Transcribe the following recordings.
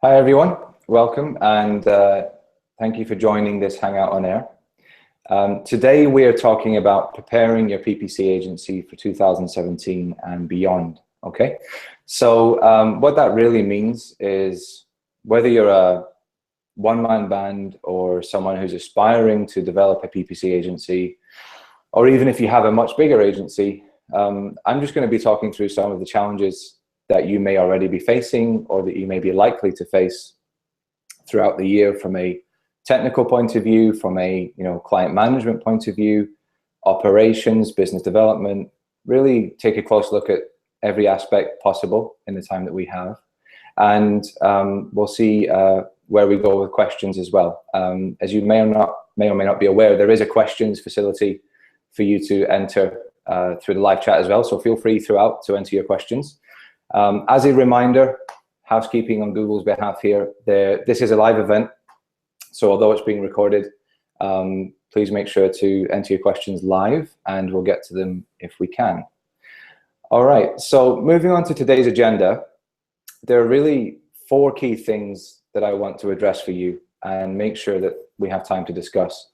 Hi everyone, welcome and thank you for joining this Hangout on Air. Today we are talking about preparing your PPC agency for 2017 and beyond, okay? So what that really means is whether you're a one-man band or someone who's aspiring to develop a PPC agency, or even if you have a much bigger agency, I'm just going to be talking through some of the challenges that you may already be facing or that you may be likely to face throughout the year from a technical point of view, from a client management point of view, operations, business development. Really take a close look at every aspect possible in the time that we have, and we'll see where we go with questions as well. As you may or may not be aware, there is a questions facility for you to enter through the live chat as well, so feel free throughout to enter your questions. As a reminder, housekeeping on Google's behalf here, this is a live event, so although it's being recorded, please make sure to enter your questions live and we'll get to them if we can. All right, so moving on to today's agenda, there are really 4 key things that I want to address for you and make sure that we have time to discuss.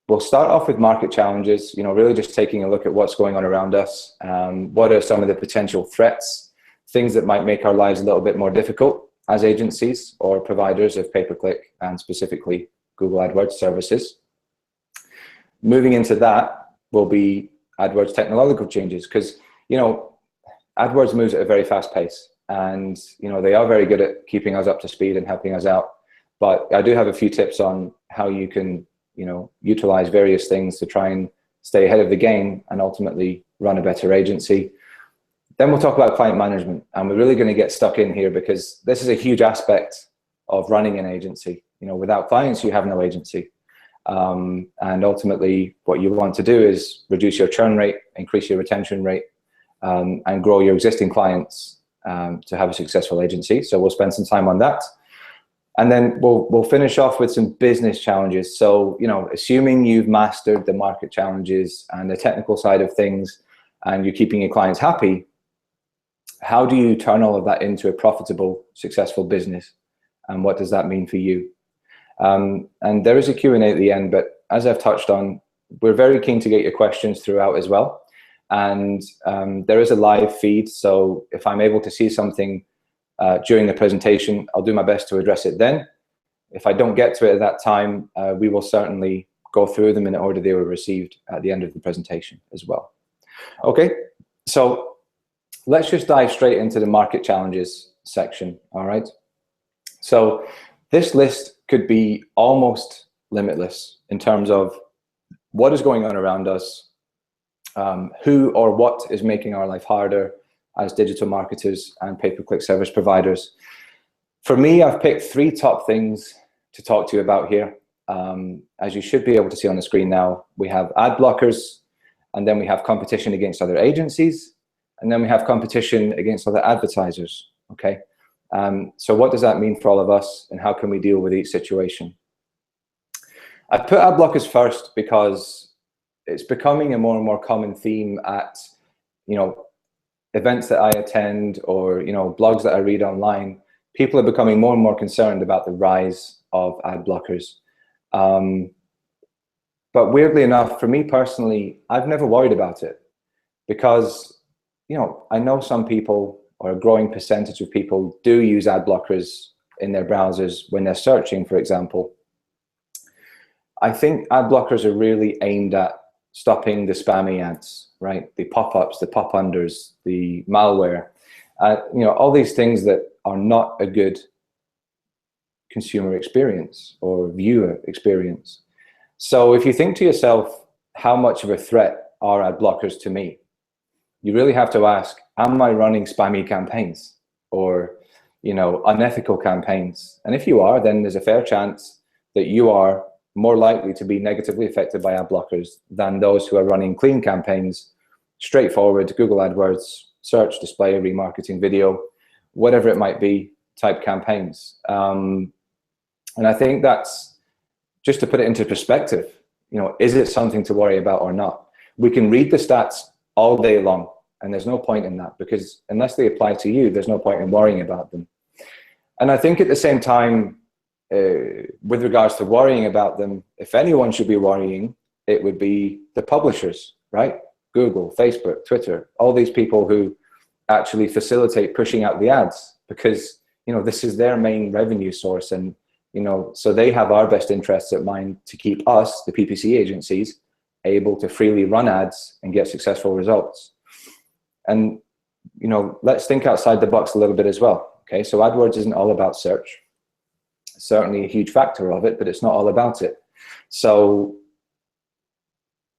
We'll start off with market challenges, really just taking a look at what's going on around us. What are some of the potential threats, things that might make our lives a little bit more difficult as agencies or providers of pay-per-click and specifically Google AdWords services. Moving into that will be AdWords technological changes, because AdWords moves at a very fast pace, and they are very good at keeping us up to speed and helping us out. But I do have a few tips on how you can utilize various things to try and stay ahead of the game and ultimately run a better agency. Then we'll talk about client management, and we're really going to get stuck in here because this is a huge aspect of running an agency. Without clients, you have no agency. And ultimately, what you want to do is reduce your churn rate, increase your retention rate, and grow your existing clients to have a successful agency. So we'll spend some time on that. And then we'll finish off with some business challenges. So, assuming you've mastered the market challenges and the technical side of things and you're keeping your clients happy, how do you turn all of that into a profitable, successful business? And what does that mean for you? And there is a Q&A at the end, but as I've touched on, we're very keen to get your questions throughout as well. And there is a live feed, so if I'm able to see something during the presentation, I'll do my best to address it then. If I don't get to it at that time, we will certainly go through them in the order they were received at the end of the presentation as well. Okay, so let's just dive straight into the market challenges section, all right? So this list could be almost limitless in terms of what is going on around us, who or what is making our life harder as digital marketers and pay-per-click service providers. For me, I've picked 3 top things to talk to you about here. As you should be able to see on the screen now, we have ad blockers, and then we have competition against other agencies, and then we have competition against other advertisers, okay? So what does that mean for all of us, and how can we deal with each situation? I put ad blockers first because it's becoming a more and more common theme at, events that I attend or blogs that I read online. People are becoming more and more concerned about the rise of ad blockers. But weirdly enough, for me personally, I've never worried about it because I know some people, or a growing percentage of people, do use ad blockers in their browsers when they're searching, for example. I think ad blockers are really aimed at stopping the spammy ads, right? The pop-ups, the pop-unders, the malware, all these things that are not a good consumer experience or viewer experience. So if you think to yourself, how much of a threat are ad blockers to me? You really have to ask, am I running spammy campaigns or, unethical campaigns? And if you are, then there's a fair chance that you are more likely to be negatively affected by ad blockers than those who are running clean campaigns, straightforward Google AdWords, search, display, remarketing, video, whatever it might be, type campaigns. And I think that's, just to put it into perspective, is it something to worry about or not? We can read the stats all day long, and there's no point in that, because unless they apply to you, there's no point in worrying about them. And I think at the same time, with regards to worrying about them, if anyone should be worrying, it would be the publishers, right? Google, Facebook, Twitter, all these people who actually facilitate pushing out the ads, because, you know, this is their main revenue source. And, you know, so they have our best interests at mind to keep us, the PPC agencies, able to freely run ads and get successful results. And, you know, let's think outside the box a little bit as well. Okay, so AdWords isn't all about search. Certainly a huge factor of it, but it's not all about it. So,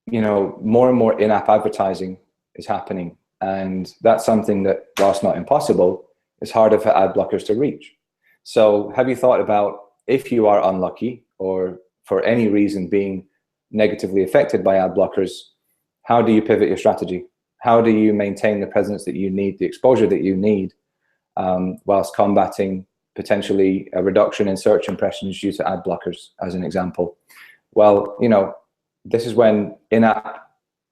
you know, more and more in-app advertising is happening. And that's something that, whilst not impossible, is harder for ad blockers to reach. So have you thought about, if you are unlucky or for any reason being negatively affected by ad blockers, how do you pivot your strategy? How do you maintain the presence that you need, the exposure that you need, whilst combating potentially a reduction in search impressions due to ad blockers, as an example? Well, you know, this is when in-app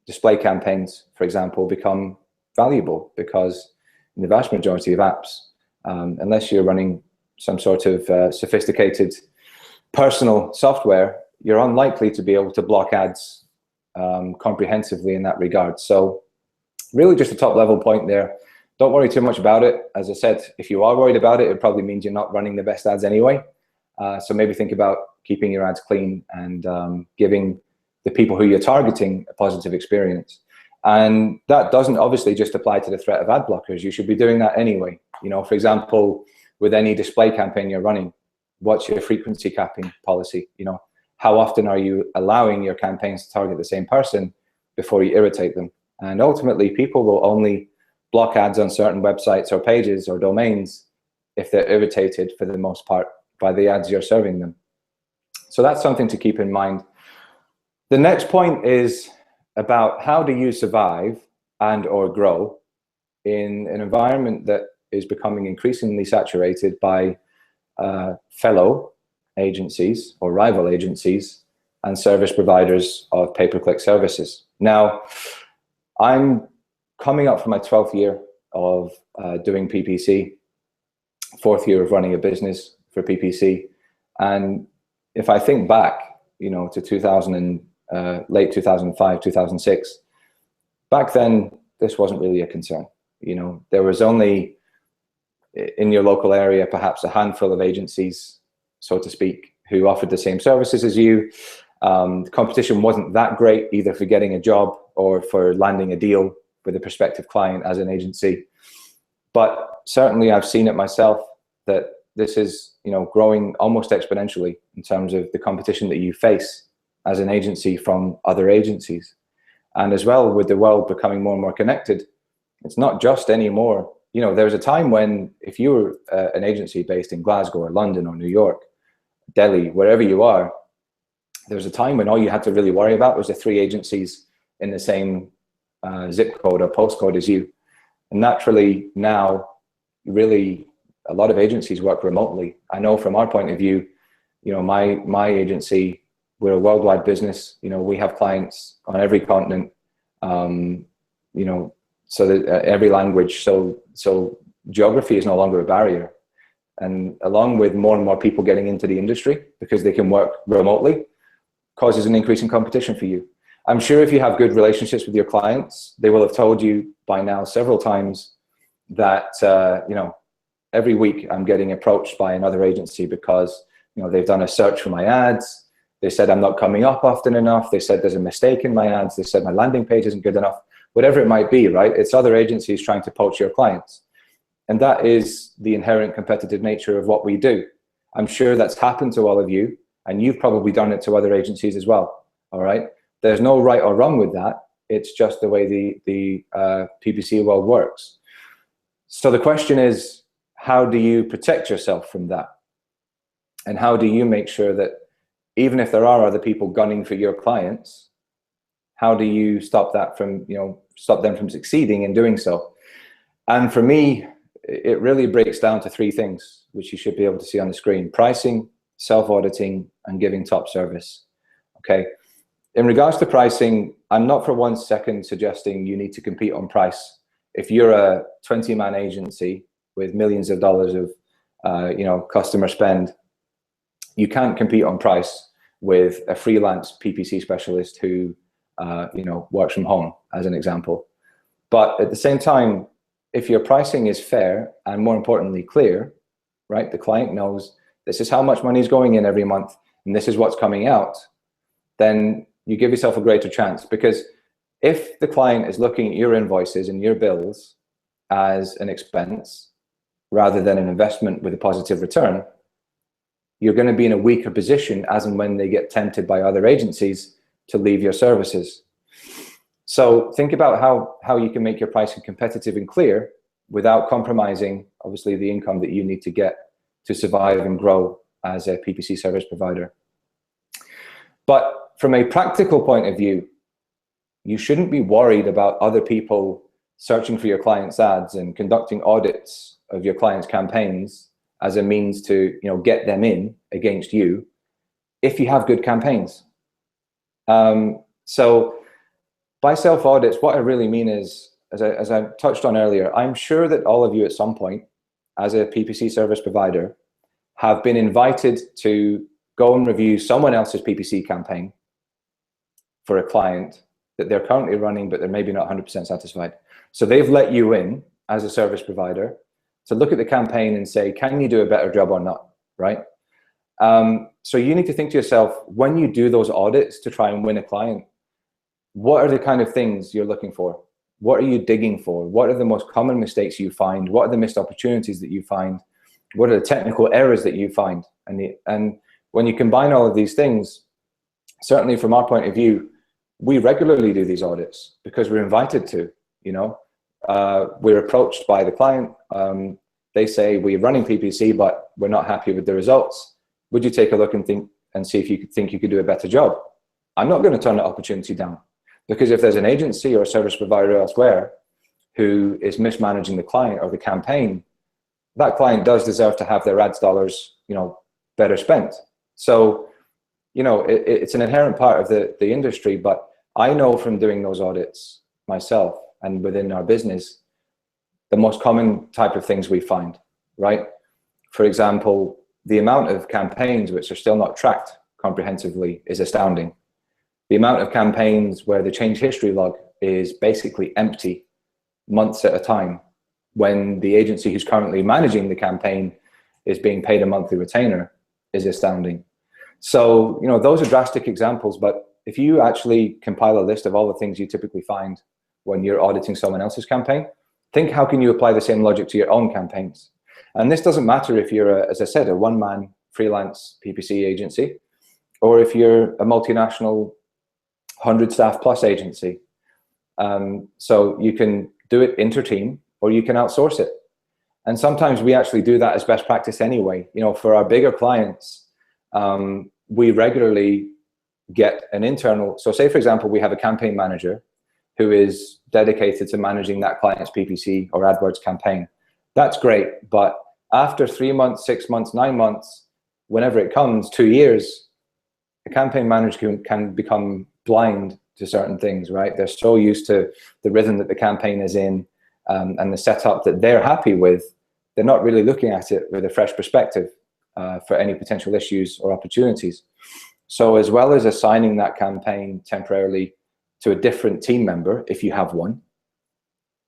display campaigns, for example, become valuable, because in the vast majority of apps, unless you're running some sort of sophisticated personal software, you're unlikely to be able to block ads comprehensively in that regard. So really just a top level point there. Don't worry too much about it. As I said, if you are worried about it, it probably means you're not running the best ads anyway. So maybe think about keeping your ads clean and giving the people who you're targeting a positive experience. And that doesn't obviously just apply to the threat of ad blockers. You should be doing that anyway. You know, for example, with any display campaign you're running, what's your frequency capping policy? You know, how often are you allowing your campaigns to target the same person before you irritate them? And ultimately, people will only block ads on certain websites or pages or domains if they're irritated, for the most part, by the ads you're serving them. So that's something to keep in mind. The next point is about how do you survive and or grow in an environment that is becoming increasingly saturated by fellow agencies or rival agencies and service providers of pay-per-click services. Now, I'm coming up for my 12th year of doing PPC, 4th year of running a business for PPC. And if I think back, you know, to late 2005, 2006, back then, this wasn't really a concern. You know, there was only, in your local area, perhaps a handful of agencies, so to speak, who offered the same services as you. The competition wasn't that great, either for getting a job or for landing a deal with a prospective client as an agency. But certainly I've seen it myself that this is, you know, growing almost exponentially in terms of the competition that you face as an agency from other agencies. And as well, with the world becoming more and more connected, it's not just anymore. You know, there was a time when if you were an agency based in Glasgow or London or New York, Delhi, wherever you are, there was a time when all you had to really worry about was the 3 agencies in the same zip code or postcode as you. And naturally now, really, a lot of agencies work remotely. I know from our point of view, you know, my agency, we're a worldwide business. You know, we have clients on every continent, you know, so that every language. So geography is no longer a barrier. And along with more and more people getting into the industry because they can work remotely, causes an increase in competition for you. I'm sure if you have good relationships with your clients, they will have told you by now several times that, you know, every week I'm getting approached by another agency because, you know, they've done a search for my ads. They said I'm not coming up often enough. They said there's a mistake in my ads. They said my landing page isn't good enough. Whatever it might be, right? It's other agencies trying to poach your clients. And that is the inherent competitive nature of what we do. I'm sure that's happened to all of you, and you've probably done it to other agencies as well, all right? There's no right or wrong with that. It's just the way the PPC world works. So the question is, how do you protect yourself from that? And how do you make sure that even if there are other people gunning for your clients, how do you stop that from, you know, stop them from succeeding in doing so? And for me, it really breaks down to 3 things, which you should be able to see on the screen: pricing, self-auditing, and giving top service. Okay. In regards to pricing, I'm not for 1 second suggesting you need to compete on price. If you're a 20-man agency with millions of dollars of customer spend. You can't compete on price with a freelance PPC specialist who, works from home, as an example. But at the same time, if your pricing is fair and more importantly clear, right, the client knows this is how much money is going in every month and this is what's coming out, then you give yourself a greater chance. Because if the client is looking at your invoices and your bills as an expense rather than an investment with a positive return, you're going to be in a weaker position as and when they get tempted by other agencies to leave your services. So think about how you can make your pricing competitive and clear without compromising, obviously, the income that you need to get to survive and grow as a PPC service provider. But from a practical point of view, you shouldn't be worried about other people searching for your clients' ads and conducting audits of your clients' campaigns as a means to get them in against you if you have good campaigns. So by self-audits, what I really mean is, as I touched on earlier, I'm sure that all of you at some point as a PPC service provider have been invited to go and review someone else's PPC campaign for a client that they're currently running, but they're maybe not 100% satisfied. So they've let you in as a service provider to look at the campaign and say, can you do a better job or not, right? So you need to think to yourself, when you do those audits to try and win a client, what are the kind of things you're looking for? What are you digging for? What are the most common mistakes you find? What are the missed opportunities that you find? What are the technical errors that you find? And when you combine all of these things, certainly from our point of view, we regularly do these audits because we're invited to, we're approached by the client. They say, we're running PPC, but we're not happy with the results. Would you take a look and see if you think you could do a better job? I'm not going to turn that opportunity down, because if there's an agency or a service provider elsewhere who is mismanaging the client or the campaign, that client does deserve to have their ads dollars, better spent. So, it's an inherent part of the industry, but I know from doing those audits myself and within our business, the most common type of things we find, right? For example, the amount of campaigns which are still not tracked comprehensively is astounding. The amount of campaigns where the change history log is basically empty months at a time when the agency who's currently managing the campaign is being paid a monthly retainer is astounding. So, those are drastic examples, but if you actually compile a list of all the things you typically find when you're auditing someone else's campaign, think how can you apply the same logic to your own campaigns? And this doesn't matter if you're, as I said, a one-man freelance PPC agency, or if you're a multinational 100 staff plus agency. So you can do it inter-team or you can outsource it. And sometimes we actually do that as best practice anyway. For our bigger clients, we regularly get an internal, so say for example, we have a campaign manager who is dedicated to managing that client's PPC or AdWords campaign. That's great, but after 3 months, 6 months, 9 months, whenever it comes, 2 years, a campaign manager can become blind to certain things, right? They're so used to the rhythm that the campaign is in and the setup that they're happy with, they're not really looking at it with a fresh perspective for any potential issues or opportunities. So as well as assigning that campaign temporarily to a different team member, if you have one,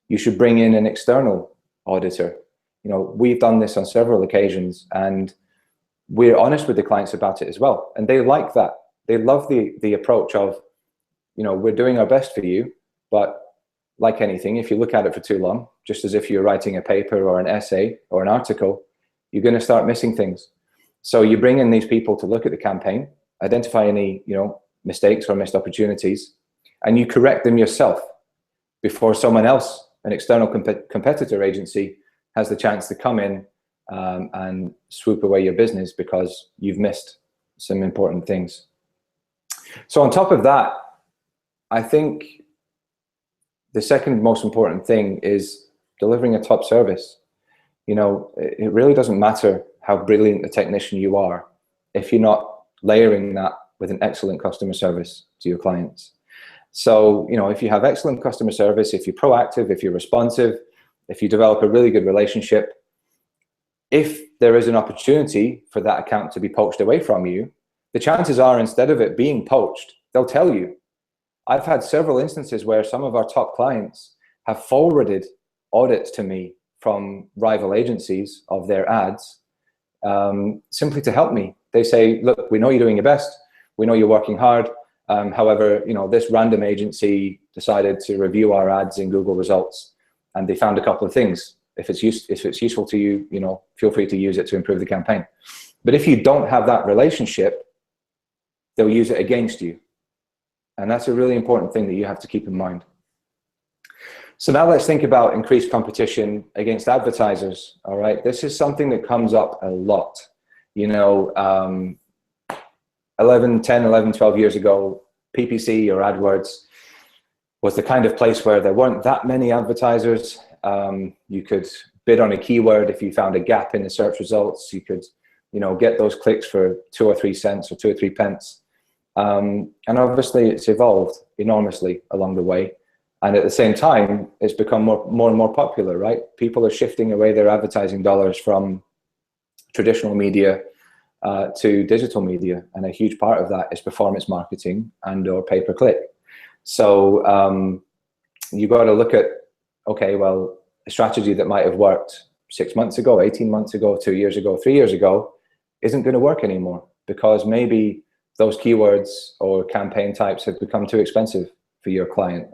you should bring in an external auditor. We've done this on several occasions and we're honest with the clients about it as well. And they like that. They love the approach of, we're doing our best for you, but like anything, if you look at it for too long, just as if you're writing a paper or an essay or an article, you're going to start missing things. So you bring in these people to look at the campaign, identify any, mistakes or missed opportunities, and you correct them yourself before someone else, an external competitor agency, has the chance to come in and swoop away your business because you've missed some important things. So on top of that, I think the second most important thing is delivering a top service. It really doesn't matter how brilliant a technician you are if you're not layering that with an excellent customer service to your clients. So, if you have excellent customer service, if you're proactive, if you're responsive, if you develop a really good relationship, if there is an opportunity for that account to be poached away from you, the chances are, instead of it being poached, they'll tell you. I've had several instances where some of our top clients have forwarded audits to me from rival agencies of their ads, simply to help me. They say, look, we know you're doing your best. We know you're working hard. However, this random agency decided to review our ads in Google results, and they found a couple of things. If it's useful to you, feel free to use it to improve the campaign. But if you don't have that relationship, they'll use it against you. And that's a really important thing that you have to keep in mind. So now let's think about increased competition against advertisers. All right, this is something that comes up a lot. 10, 11, 12 years ago, PPC or AdWords was the kind of place where there weren't that many advertisers. You could bid on a keyword. If you found a gap in the search results, you could, get those clicks for 2 or 3 cents or 2 or 3 pence. And obviously it's evolved enormously along the way. And at the same time, it's become more and more popular, right? People are shifting away their advertising dollars from traditional media to digital media. And a huge part of that is performance marketing and or pay-per-click. So you got to look at, okay, well, a strategy that might have worked 6 months ago, 18 months ago, 2 years ago, 3 years ago, isn't going to work anymore, because maybe those keywords or campaign types have become too expensive for your client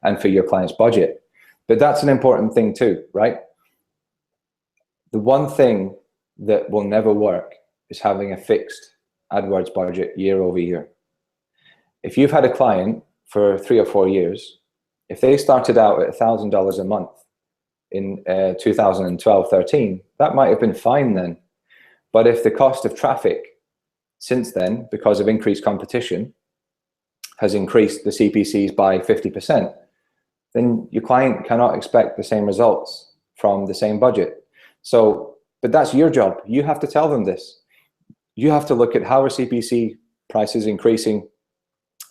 and for your client's budget. But that's an important thing too, right? The one thing that will never work is having a fixed AdWords budget year over year. If you've had a client for 3 or 4 years, if they started out at $1,000 a month in 2012-13, that might have been fine then. But if the cost of traffic since then, because of increased competition, has increased the CPCs by 50%, then your client cannot expect the same results from the same budget. So, but that's your job. You have to tell them this. You have to look at how are CPC prices increasing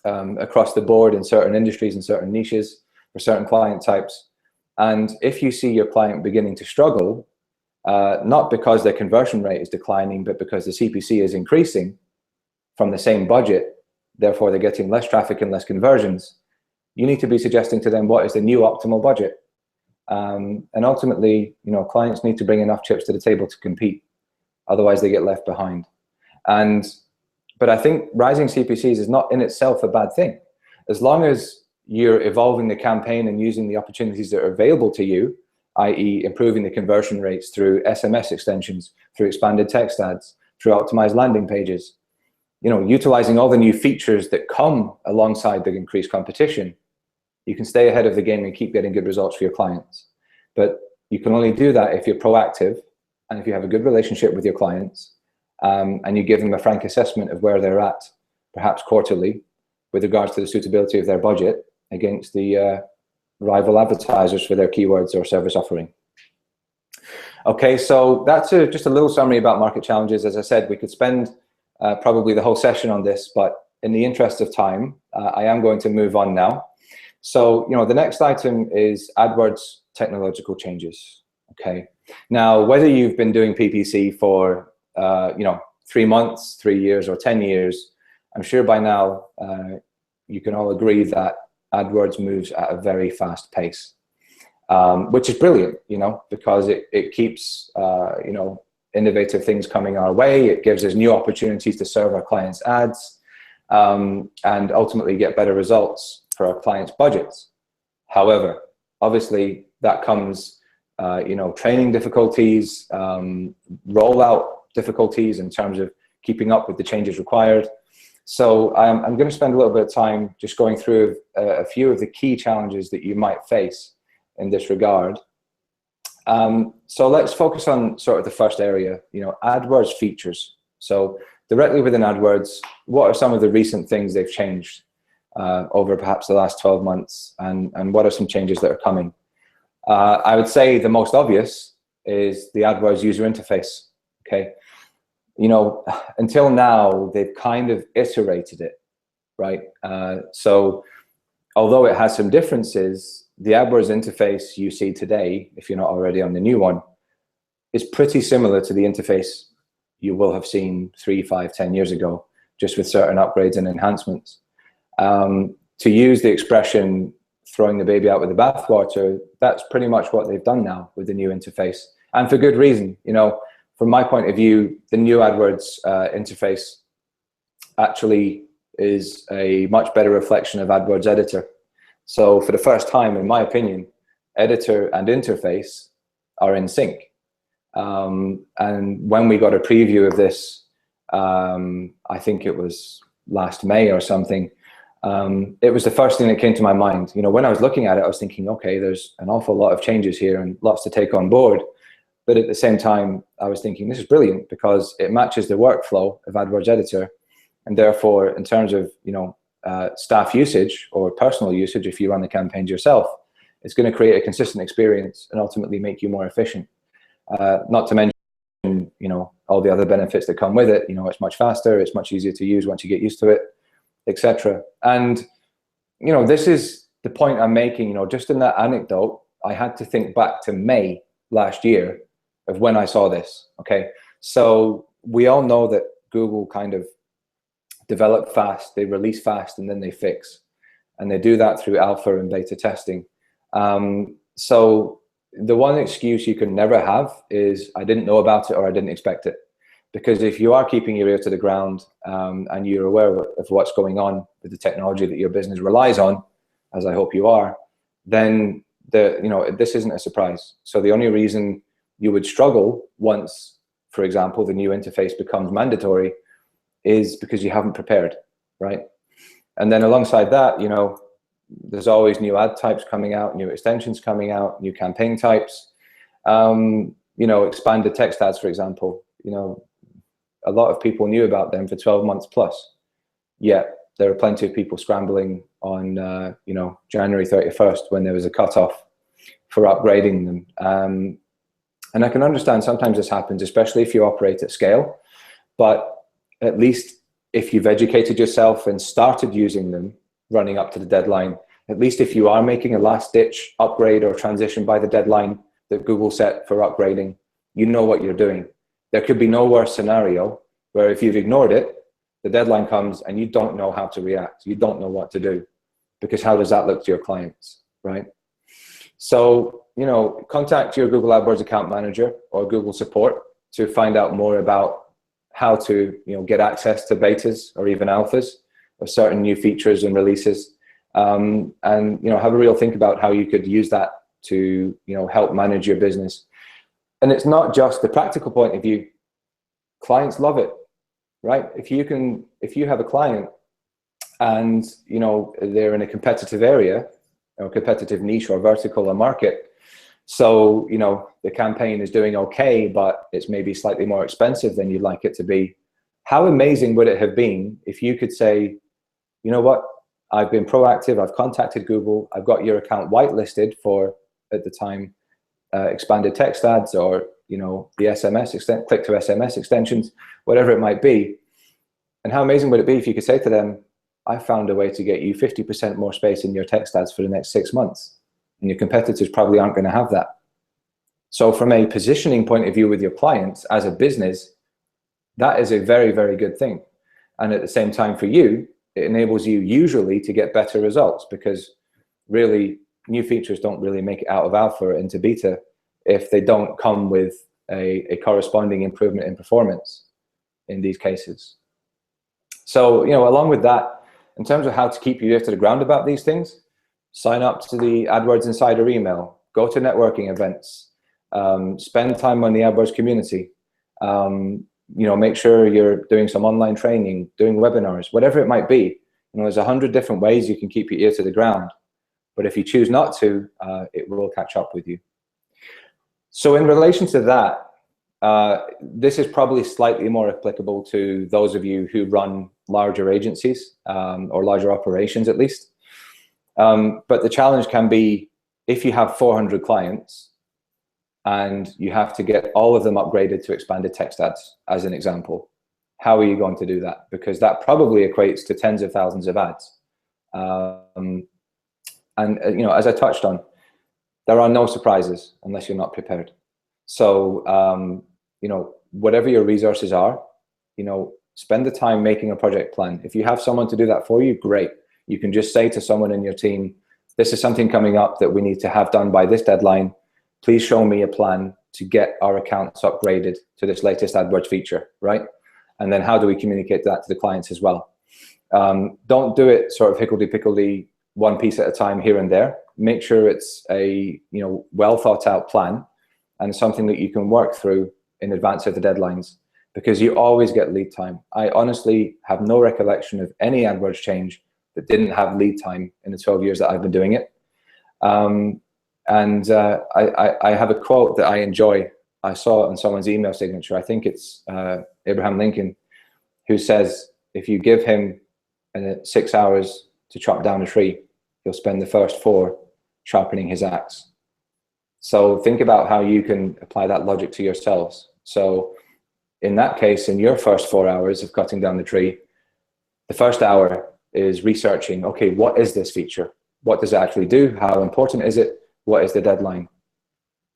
across the board in certain industries and certain niches for certain client types. And if you see your client beginning to struggle, not because their conversion rate is declining, but because the CPC is increasing from the same budget, therefore they're getting less traffic and less conversions, you need to be suggesting to them what is the new optimal budget. And ultimately, clients need to bring enough chips to the table to compete. Otherwise they get left behind. But I think rising CPCs is not in itself a bad thing. As long as you're evolving the campaign and using the opportunities that are available to you, i.e. improving the conversion rates through SMS extensions, through expanded text ads, through optimized landing pages, utilizing all the new features that come alongside the increased competition, you can stay ahead of the game and keep getting good results for your clients. But you can only do that if you're proactive and if you have a good relationship with your clients, and you give them a frank assessment of where they're at, perhaps quarterly, with regards to the suitability of their budget against the rival advertisers for their keywords or service offering. Okay, so that's just a little summary about market challenges. As I said, we could spend probably the whole session on this, but in the interest of time, I am going to move on now. So, the next item is AdWords technological changes. Okay, now whether you've been doing PPC for 3 months, 3 years, or 10 years, I'm sure by now you can all agree that AdWords moves at a very fast pace, which is brilliant, because it keeps innovative things coming our way. It gives us new opportunities to serve our clients' ads and ultimately get better results for our clients' budgets. However, obviously that comes, training difficulties, rollout difficulties in terms of keeping up with the changes required. So I'm going to spend a little bit of time just going through a few of the key challenges that you might face in this regard. So let's focus on sort of the first area, AdWords features. So directly within AdWords, what are some of the recent things they've changed over perhaps the last 12 months, and what are some changes that are coming? I would say the most obvious is the AdWords user interface. Okay, until now they've kind of iterated it, right? So although it has some differences, the AdWords interface you see today, if you're not already on the new one, is pretty similar to the interface you will have seen 3, 5, 10 years ago, just with certain upgrades and enhancements. To use the expression throwing the baby out with the bathwater, that's pretty much what they've done now with the new interface, and for good reason. You know, from my point of view, the new AdWords interface actually is a much better reflection of AdWords Editor. So for the first time, in my opinion, editor and interface are in sync. And when we got a preview of this, I think it was last May or something, it was the first thing that came to my mind. You know, when I was looking at it, I was thinking, okay, there's an awful lot of changes here and lots to take on board. But at the same time, I was thinking, this is brilliant because it matches the workflow of AdWords Editor. And therefore, in terms of, you know, staff usage or personal usage, if you run the campaigns yourself, it's going to create a consistent experience and ultimately make you more efficient. Not to mention, you know, all the other benefits that come with it. You know, it's much faster, it's much easier to use once you get used to it, etc. And, you know, this is the point I'm making. You know, just in that anecdote, I had to think back to May last year of when I saw this. Okay, so we all know that Google kind of develop fast, they release fast, and then they fix, and they do that through alpha and beta testing. So the one excuse you can never have is I didn't know about it or I didn't expect it. Because if you are keeping your ear to the ground and you're aware of what's going on with the technology that your business relies on, as I hope you are, then this isn't a surprise. So the only reason you would struggle once, for example, the new interface becomes mandatory is because you haven't prepared, right? And then alongside that, you know, there's always new ad types coming out, new extensions coming out, new campaign types, you know, expanded text ads, for example. You know, a lot of people knew about them for 12 months plus, yet there are plenty of people scrambling on, you know, January 31st when there was a cutoff for upgrading them. And I can understand sometimes this happens, especially if you operate at scale, but at least if you've educated yourself and started using them running up to the deadline, at least if you are making a last-ditch upgrade or transition by the deadline that Google set for upgrading, you know what you're doing. There could be no worse scenario where if you've ignored it, the deadline comes and you don't know how to react. You don't know what to do, because how does that look to your clients, right? So, you know, contact your Google AdWords account manager or Google support to find out more about how to, you know, get access to betas or even alphas of certain new features and releases, and, you know, have a real think about how you could use that to, you know, help manage your business. And it's not just the practical point of view. Clients love it, right? If you have a client and, you know, they're in a competitive area or competitive niche or vertical or market, so, you know, the campaign is doing okay, but it's maybe slightly more expensive than you'd like it to be. How amazing would it have been if you could say, you know what, I've been proactive, I've contacted Google, I've got your account whitelisted for, at the time, expanded text ads, or, you know, the SMS, click to SMS extensions, whatever it might be. And how amazing would it be if you could say to them, I found a way to get you 50% more space in your text ads for the next 6 months. And your competitors probably aren't going to have that. So from a positioning point of view with your clients as a business, that is a very, very good thing. And at the same time for you, it enables you usually to get better results, because really new features don't really make it out of alpha into beta if they don't come with a corresponding improvement in performance in these cases. So, you know, along with that, in terms of how to keep your ear to the ground about these things, sign up to the AdWords Insider email, go to networking events, spend time on the AdWords community, you know, make sure you're doing some online training, doing webinars, whatever it might be. You know, there's 100 different ways you can keep your ear to the ground, but if you choose not to, it will catch up with you. So in relation to that, this is probably slightly more applicable to those of you who run larger agencies, or larger operations at least. But the challenge can be, if you have 400 clients and you have to get all of them upgraded to expanded text ads, as an example, how are you going to do that? Because that probably equates to tens of thousands of ads. And you know, as I touched on, there are no surprises unless you're not prepared. So, you know, whatever your resources are, you know, spend the time making a project plan. If you have someone to do that for you, great. You can just say to someone in your team, this is something coming up that we need to have done by this deadline. Please show me a plan to get our accounts upgraded to this latest AdWords feature, right? And then how do we communicate that to the clients as well? Don't do it sort of higgledy-pickledy, one piece at a time here and there. Make sure it's a, you know, well thought out plan and something that you can work through in advance of the deadlines, because you always get lead time. I honestly have no recollection of any AdWords change that didn't have lead time in the 12 years that I've been doing it. I have a quote that I enjoy. I saw it on someone's email signature. I think it's Abraham Lincoln, who says, if you give him 6 hours to chop down a tree, he'll spend the first 4 sharpening his axe. So think about how you can apply that logic to yourselves. So in that case, in your first 4 hours of cutting down the tree, the first hour is researching, okay, what is this feature? What does it actually do? How important is it? What is the deadline?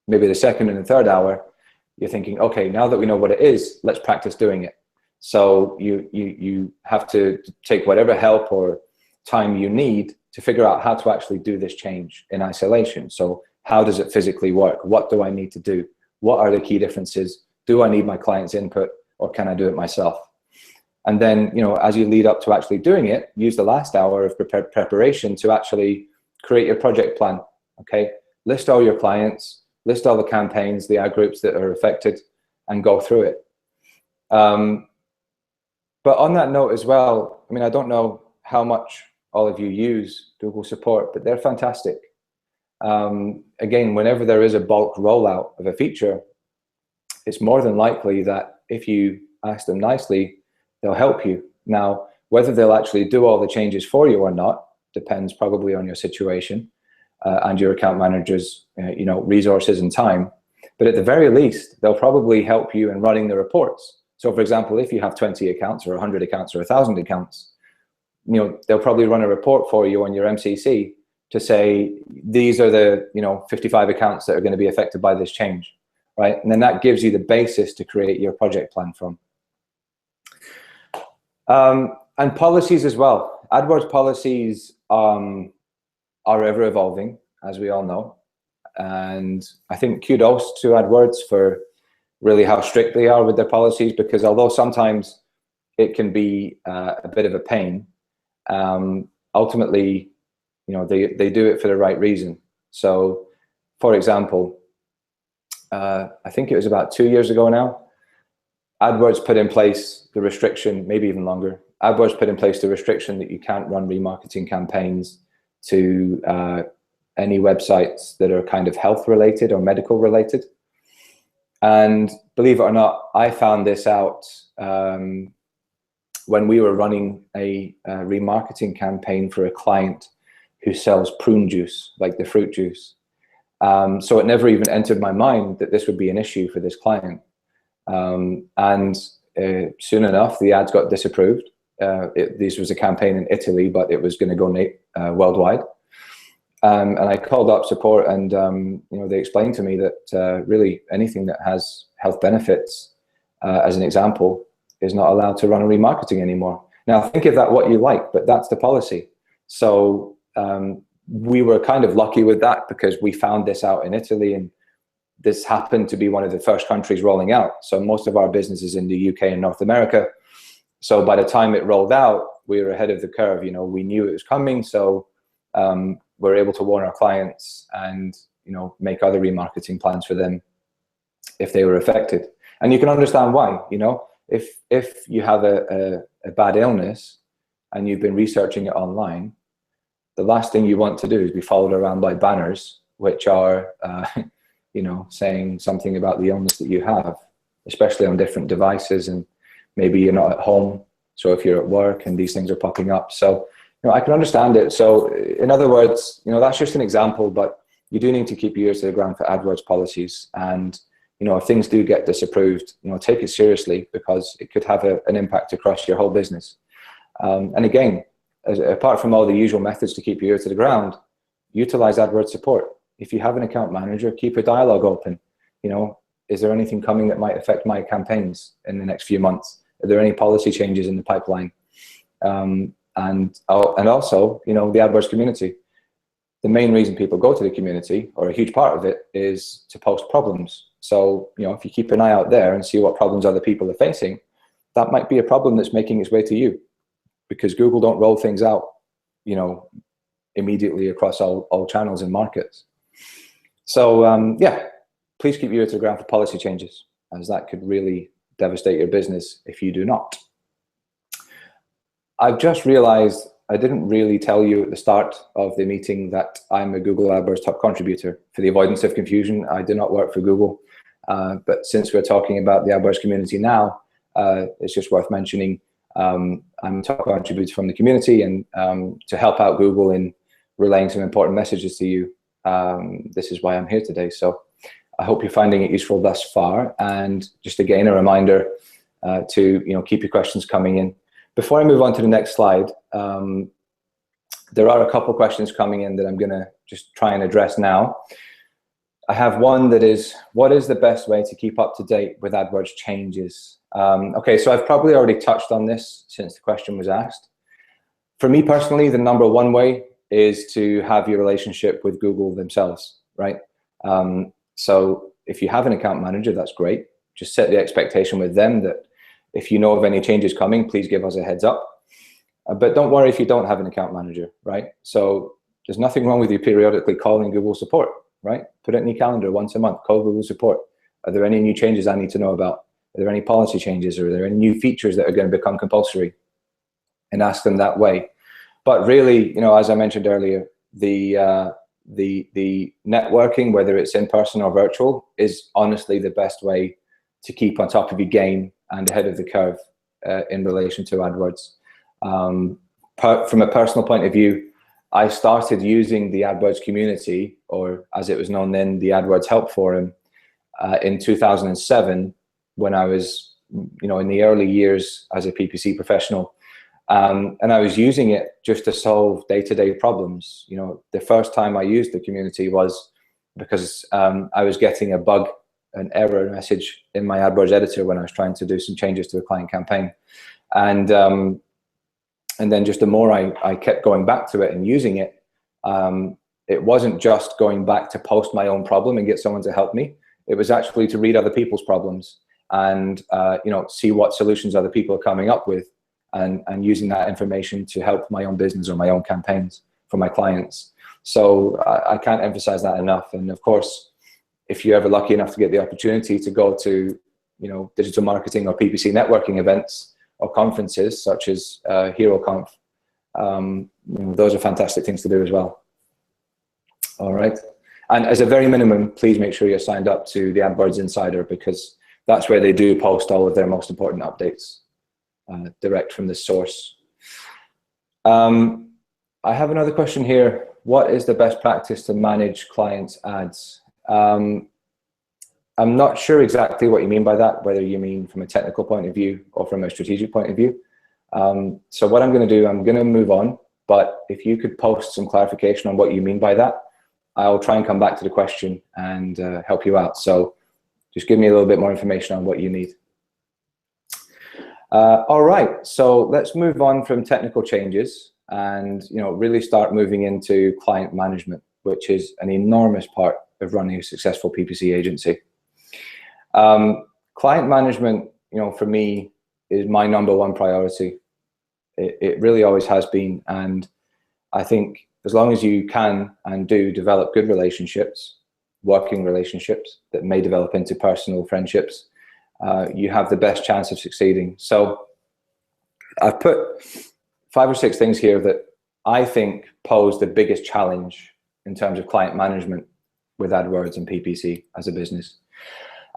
Maybe the second and the third hour, you're thinking, okay, now that we know what it is, let's practice doing it. So you have to take whatever help or time you need to figure out how to actually do this change in isolation. So how does it physically work? What do I need to do? What are the key differences? Do I need my client's input, or can I do it myself? And then, you know, as you lead up to actually doing it, use the last hour of preparation to actually create your project plan, okay? List all your clients, list all the campaigns, the ad groups that are affected, and go through it. But on that note as well, I mean, I don't know how much all of you use Google Support, but they're fantastic. Again, whenever there is a bulk rollout of a feature, it's more than likely that if you ask them nicely, they'll help you. Now, whether they'll actually do all the changes for you or not depends probably on your situation and your account manager's you know, resources and time. But at the very least, they'll probably help you in running the reports. So for example, if you have 20 accounts or 100 accounts or 1,000 accounts, you know, they'll probably run a report for you on your MCC to say, these are the, you know, 55 accounts that are going to be affected by this change, right? And then that gives you the basis to create your project plan from. And policies as well. AdWords policies are ever evolving, as we all know. And I think kudos to AdWords for really how strict they are with their policies, because although sometimes it can be a bit of a pain, ultimately, you know, they do it for the right reason. So, for example, I think it was about 2 years ago now, AdWords put in place the restriction, maybe even longer, AdWords put in place the restriction that you can't run remarketing campaigns to any websites that are kind of health related or medical related. And believe it or not, I found this out when we were running a remarketing campaign for a client who sells prune juice, like the fruit juice. So it never even entered my mind that this would be an issue for this client. And soon enough, the ads got disapproved. This was a campaign in Italy, but it was going to go worldwide. And I called up support, and you know, they explained to me that really anything that has health benefits, as an example, is not allowed to run a remarketing anymore. Now, think of that what you like, but that's the policy. So we were kind of lucky with that, because we found this out in Italy, and this happened to be one of the first countries rolling out. So most of our business is in the UK and North America. So by the time it rolled out, we were ahead of the curve. You know, we knew it was coming, so we're able to warn our clients and, you know, make other remarketing plans for them if they were affected. And you can understand why. You know, if you have a bad illness and you've been researching it online, the last thing you want to do is be followed around by banners which are you know, saying something about the illness that you have, especially on different devices, and maybe you're not at home, so if you're at work and these things are popping up. So, you know, I can understand it. So in other words, you know, that's just an example, but you do need to keep your ears to the ground for AdWords policies. And, you know, if things do get disapproved, you know, take it seriously, because it could have an impact across your whole business. And again, apart from all the usual methods to keep your ear to the ground, utilize AdWords support. If you have an account manager, keep a dialogue open. You know, is there anything coming that might affect my campaigns in the next few months? Are there any policy changes in the pipeline? And also, you know, the AdWords community. The main reason people go to the community, or a huge part of it, is to post problems. So, you know, if you keep an eye out there and see what problems other people are facing, that might be a problem that's making its way to you, because Google don't roll things out, you know, immediately across all channels and markets. So yeah, please keep your ear to the ground for policy changes, as that could really devastate your business if you do not. I've just realized I didn't really tell you at the start of the meeting that I'm a Google AdWords top contributor. For the avoidance of confusion, I do not work for Google. But since we're talking about the AdWords community now, it's just worth mentioning I'm a top contributor from the community, and to help out Google in relaying some important messages to you, this is why I'm here today. So I hope you're finding it useful thus far. And just again, a reminder to, you know, keep your questions coming in. Before I move on to the next slide, there are a couple questions coming in that I'm going to just try and address now. I have one that is, what is the best way to keep up to date with AdWords changes? Okay, so I've probably already touched on this since the question was asked. For me personally, the #1 way is to have your relationship with Google themselves, right? So if you have an account manager, that's great. Just set the expectation with them that if you know of any changes coming, please give us a heads up. But don't worry if you don't have an account manager, right? So there's nothing wrong with you periodically calling Google support, right? Put it in your calendar once a month, call Google support. Are there any new changes I need to know about? Are there any policy changes? Or are there any new features that are going to become compulsory? And ask them that way. But really, you know, as I mentioned earlier, the networking, whether it's in person or virtual, is honestly the best way to keep on top of your game and ahead of the curve in relation to AdWords. From a personal point of view, I started using the AdWords community, or as it was known then, the AdWords Help Forum, in 2007, when I was, you know, in the early years as a PPC professional. And I was using it just to solve day-to-day problems. You know, the first time I used the community was because I was getting a bug, an error message in my AdWords editor when I was trying to do some changes to a client campaign. And then just the more I kept going back to it and using it, it wasn't just going back to post my own problem and get someone to help me. It was actually to read other people's problems and you know, see what solutions other people are coming up with, and using that information to help my own business or my own campaigns for my clients. So I can't emphasize that enough. And of course, if you're ever lucky enough to get the opportunity to go to, you know, digital marketing or PPC networking events or conferences such as HeroConf, you know, those are fantastic things to do as well. All right. And as a very minimum, please make sure you're signed up to the AdWords Insider, because that's where they do post all of their most important updates direct from the source. I have another question here. What is the best practice to manage clients' ads? I'm not sure exactly what you mean by that, whether you mean from a technical point of view or from a strategic point of view. So what I'm going to do, I'm going to move on, but if you could post some clarification on what you mean by that, I'll try and come back to the question and help you out. So just give me a little bit more information on what you need. All right, so let's move on from technical changes and, you know, really start moving into client management, which is an enormous part of running a successful PPC agency. Client management, you know, for me is my #1 priority. It really always has been. And I think as long as you can and do develop good relationships, working relationships that may develop into personal friendships, you have the best chance of succeeding. So I've put 5 or 6 things here that I think pose the biggest challenge in terms of client management with AdWords and PPC as a business.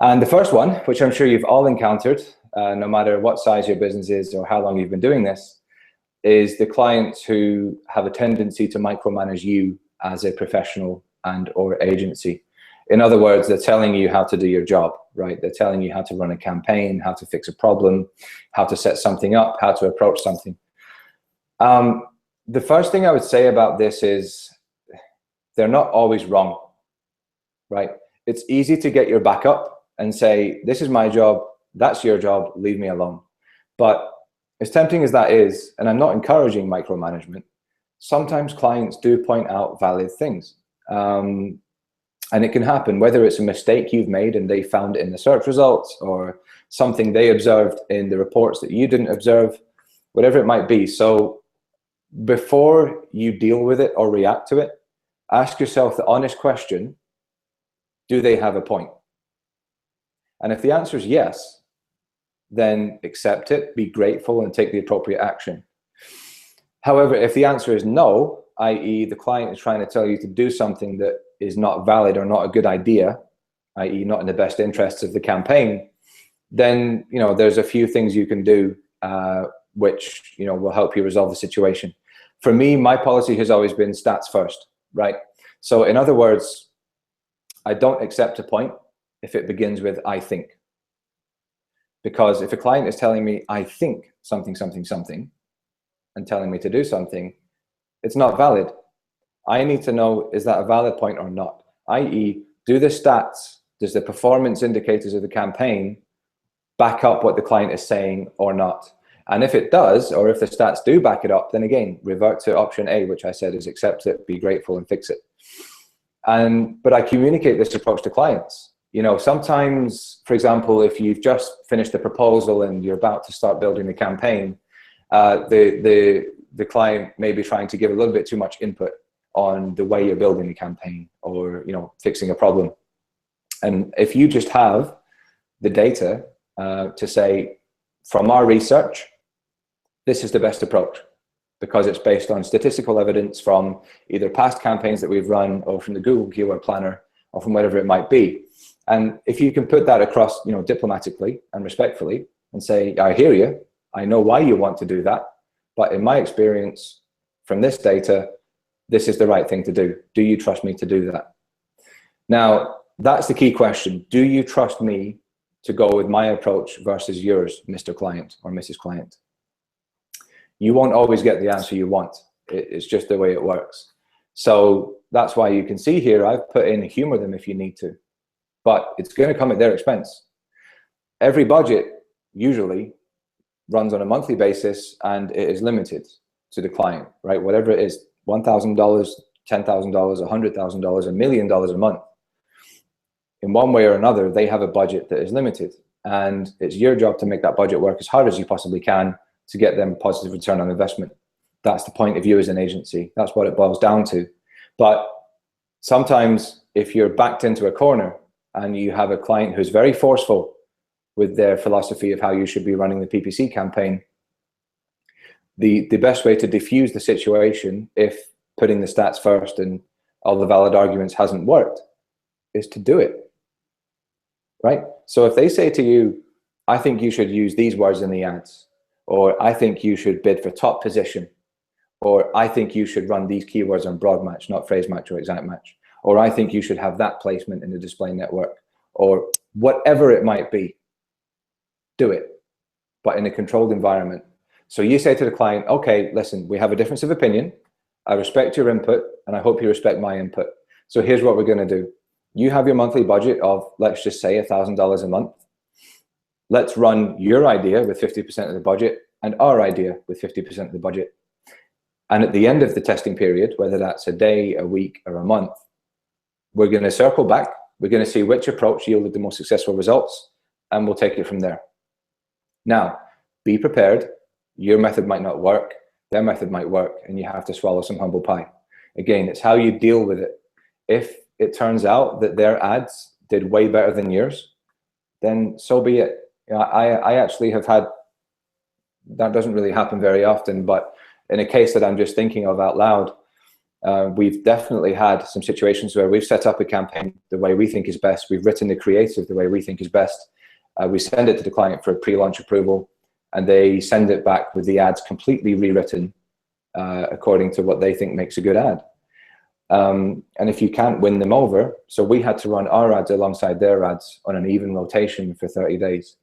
And the first one, which I'm sure you've all encountered, no matter what size your business is or how long you've been doing this, is the clients who have a tendency to micromanage you as a professional and or agency. In other words, they're telling you how to do your job, right? They're telling you how to run a campaign, how to fix a problem, how to set something up, how to approach something. The first thing I would say about this is they're not always wrong, right? It's easy to get your back up and say, this is my job, that's your job, leave me alone. But as tempting as that is, and I'm not encouraging micromanagement, sometimes clients do point out valid things. And it can happen, whether it's a mistake you've made and they found it in the search results, or something they observed in the reports that you didn't observe, whatever it might be. So before you deal with it or react to it, ask yourself the honest question, do they have a point? And if the answer is yes, then accept it, be grateful, and take the appropriate action. However, if the answer is no, i.e. the client is trying to tell you to do something that is not valid or not a good idea, i.e. not in the best interests of the campaign, then there's a few things you can do which will help you resolve the situation. For me, my policy has always been stats first, right? So in other words, I don't accept a point if it begins with I think. Because if a client is telling me I think something, something, something, and telling me to do something, it's not valid. I need to know, is that a valid point or not? i.e. do the stats, does the performance indicators of the campaign back up what the client is saying or not? And if it does, or if the stats do back it up, then again, revert to option A, which I said is accept it, be grateful, and fix it. But I communicate this approach to clients. Sometimes, for example, if you've just finished a proposal and you're about to start building the campaign, the client may be trying to give a little bit too much input on the way you're building the campaign, or fixing a problem. And if you just have the data to say, from our research, this is the best approach, because it's based on statistical evidence from either past campaigns that we've run, or from the Google Keyword Planner, or from whatever it might be. And if you can put that across, diplomatically and respectfully, and say, I hear you, I know why you want to do that, but in my experience, from this data, this is the right thing to do. Do you trust me to do that? Now, that's the key question. Do you trust me to go with my approach versus yours, Mr. Client or Mrs. Client? You won't always get the answer you want. It's just the way it works. So that's why you can see here, I've put in humor them if you need to, but it's going to come at their expense. Every budget usually runs on a monthly basis, and it is limited to the client, right? Whatever it is, $1,000, $10,000, $100,000, $1 million a month. In one way or another, they have a budget that is limited, and it's your job to make that budget work as hard as you possibly can to get them a positive return on investment. That's the point of you as an agency. That's what it boils down to. But sometimes if you're backed into a corner and you have a client who's very forceful with their philosophy of how you should be running the PPC campaign, the best way to diffuse the situation, if putting the stats first and all the valid arguments hasn't worked, is to do it, right? So if they say to you, I think you should use these words in the ads, or I think you should bid for top position, or I think you should run these keywords on broad match, not phrase match or exact match, or I think you should have that placement in the display network, or whatever it might be, do it, but in a controlled environment. So you say to the client, okay, listen, we have a difference of opinion. I respect your input, and I hope you respect my input. So here's what we're going to do. You have your monthly budget of, let's just say, $1,000 a month. Let's run your idea with 50% of the budget and our idea with 50% of the budget. And at the end of the testing period, whether that's a day, a week, or a month, we're going to circle back. We're going to see which approach yielded the most successful results, and we'll take it from there. Now, be prepared. Your method might not work. Their method might work, and you have to swallow some humble pie. Again, it's how you deal with it. If it turns out that their ads did way better than yours, then so be it. I actually have had, that doesn't really happen very often, but in a case that I'm just thinking of out loud, we've definitely had some situations where we've set up a campaign the way we think is best. We've written the creative the way we think is best. We send it to the client for a pre-launch approval, and they send it back with the ads completely rewritten according to what they think makes a good ad. And if you can't win them over, so we had to run our ads alongside their ads on an even rotation for 30 days.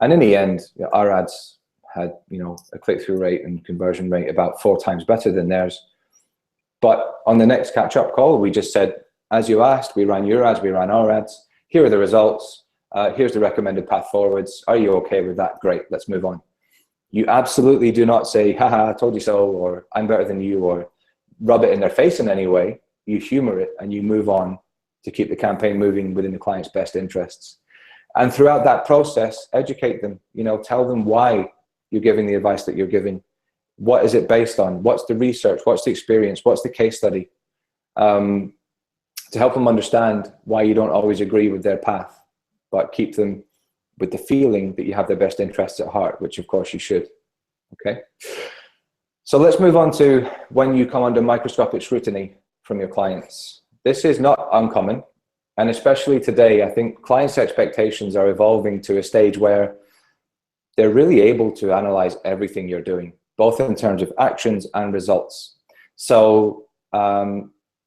And in the end, our ads had, a click-through rate and conversion rate about 4 times better than theirs. But on the next catch-up call, we just said, as you asked, we ran your ads, we ran our ads. Here are the results. Here's the recommended path forwards. Are you okay with that? Great, let's move on. You absolutely do not say, haha, I told you so, or I'm better than you, or rub it in their face in any way. You humor it and you move on to keep the campaign moving within the client's best interests. And throughout that process, educate them, tell them why you're giving the advice that you're giving. What is it based on? What's the research? What's the experience? What's the case study? To help them understand why you don't always agree with their path, but keep them with the feeling that you have their best interests at heart, which of course you should. Okay. So let's move on to when you come under microscopic scrutiny from your clients. This is not uncommon. And especially today, I think clients' expectations are evolving to a stage where they're really able to analyze everything you're doing, both in terms of actions and results. So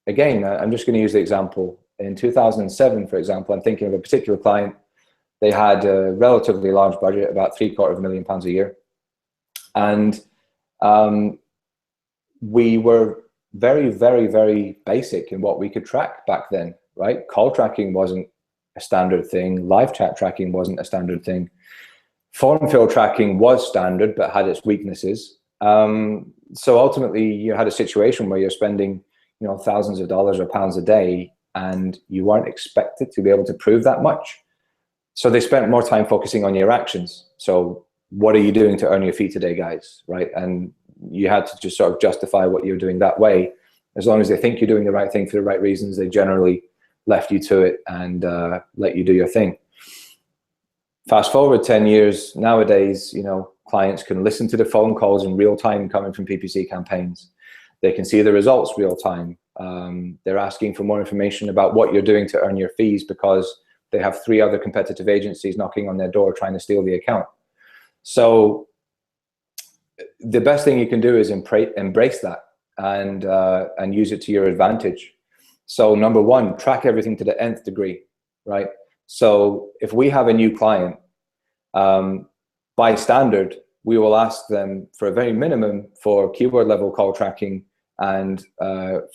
again, I'm just going to use the example. In 2007, for example, I'm thinking of a particular client. They had a relatively large budget, about £750,000 a year. And we were very, very, very basic in what we could track back then, right? Call tracking wasn't a standard thing. Live chat tracking wasn't a standard thing. Form fill tracking was standard, but had its weaknesses. So ultimately, you had a situation where you're spending, thousands of dollars or pounds a day, and you weren't expected to be able to prove that much. So they spent more time focusing on your actions. So what are you doing to earn your fee today, guys, right? And you had to just sort of justify what you're doing that way. As long as they think you're doing the right thing for the right reasons, they generally left you to it and let you do your thing. Fast forward 10 years, nowadays, clients can listen to the phone calls in real time coming from PPC campaigns. They can see the results real time. They're asking for more information about what you're doing to earn your fees because they have 3 other competitive agencies knocking on their door trying to steal the account. So the best thing you can do is embrace that and use it to your advantage. So number 1, track everything to the nth degree, right? So if we have a new client, by standard, we will ask them for a very minimum for keyword level call tracking and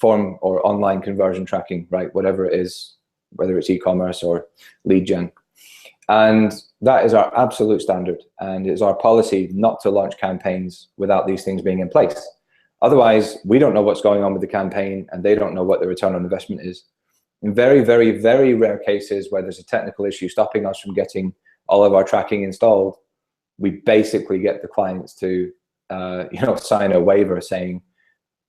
form or online conversion tracking, right? Whatever it is, whether it's e-commerce or lead gen. And that is our absolute standard. And it's our policy not to launch campaigns without these things being in place. Otherwise, we don't know what's going on with the campaign and they don't know what the return on investment is. In very, very, very rare cases where there's a technical issue stopping us from getting all of our tracking installed, we basically get the clients to sign a waiver saying,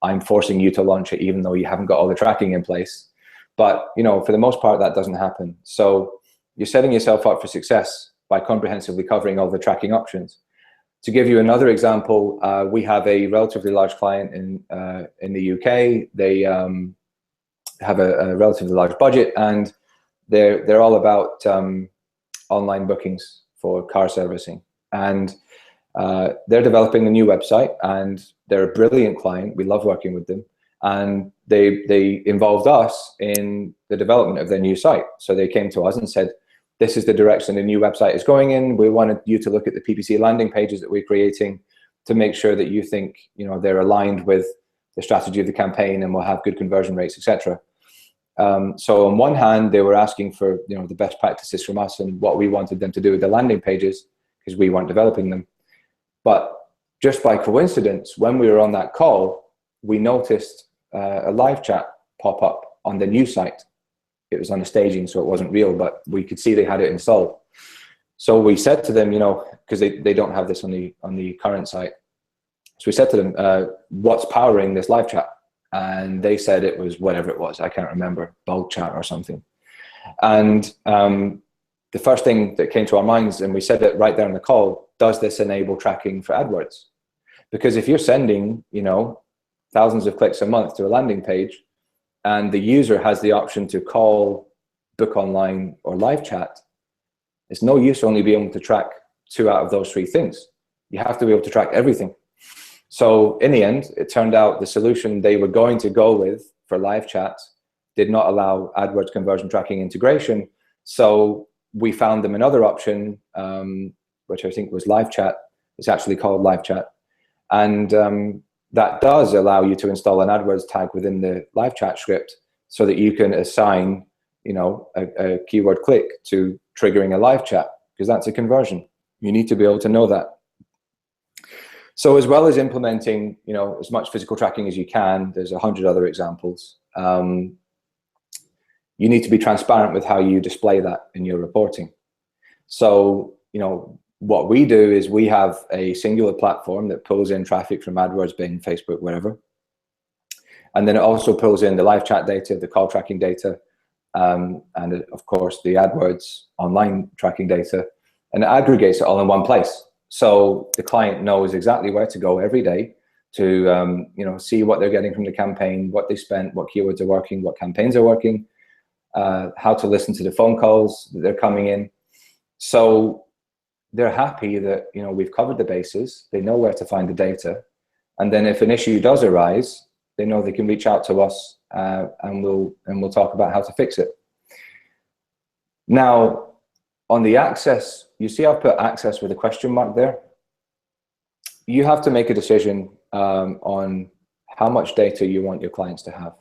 I'm forcing you to launch it even though you haven't got all the tracking in place. But for the most part, that doesn't happen. So you're setting yourself up for success by comprehensively covering all the tracking options. To give you another example, we have a relatively large client in the UK. They have a relatively large budget, and they're all about online bookings for car servicing. And they're developing a new website, and they're a brilliant client. We love working with them. And they involved us in the development of their new site. So they came to us and said, this is the direction the new website is going in. We wanted you to look at the PPC landing pages that we're creating to make sure that you think they're aligned with the strategy of the campaign and will have good conversion rates, etc. So on one hand, they were asking for the best practices from us and what we wanted them to do with the landing pages because we weren't developing them. But just by coincidence, when we were on that call, we noticed a live chat pop up on the new site. It was on a staging, so it wasn't real, but we could see they had it installed. So we said to them, because they don't have this on the current site. So we said to them, what's powering this live chat? And they said it was whatever it was. I can't remember, bulk chat or something. And the first thing that came to our minds, and we said it right there on the call, does this enable tracking for AdWords? Because if you're sending, thousands of clicks a month to a landing page, and the user has the option to call, book online, or live chat, it's no use only being able to track 2 out of those 3 things. You have to be able to track everything. So in the end, it turned out the solution they were going to go with for live chat did not allow AdWords conversion tracking integration. So we found them another option, which I think was live chat. It's actually called live chat. And that does allow you to install an AdWords tag within the live chat script so that you can assign, a keyword click to triggering a live chat, because that's a conversion. You need to be able to know that. So as well as implementing, as much physical tracking as you can, there's 100 other examples. You need to be transparent with how you display that in your reporting. So, what we do is we have a singular platform that pulls in traffic from AdWords, Bing, Facebook, wherever. And then it also pulls in the live chat data, the call tracking data, and of course the AdWords online tracking data, and it aggregates it all in one place. So the client knows exactly where to go every day to see what they're getting from the campaign, what they spent, what keywords are working, what campaigns are working, how to listen to the phone calls that they're coming in. So they're happy that we've covered the bases. They know where to find the data, and then if an issue does arise, they know they can reach out to us, and we'll talk about how to fix it. Now, on the access, you see I've put access with a question mark there. You have to make a decision on how much data you want your clients to have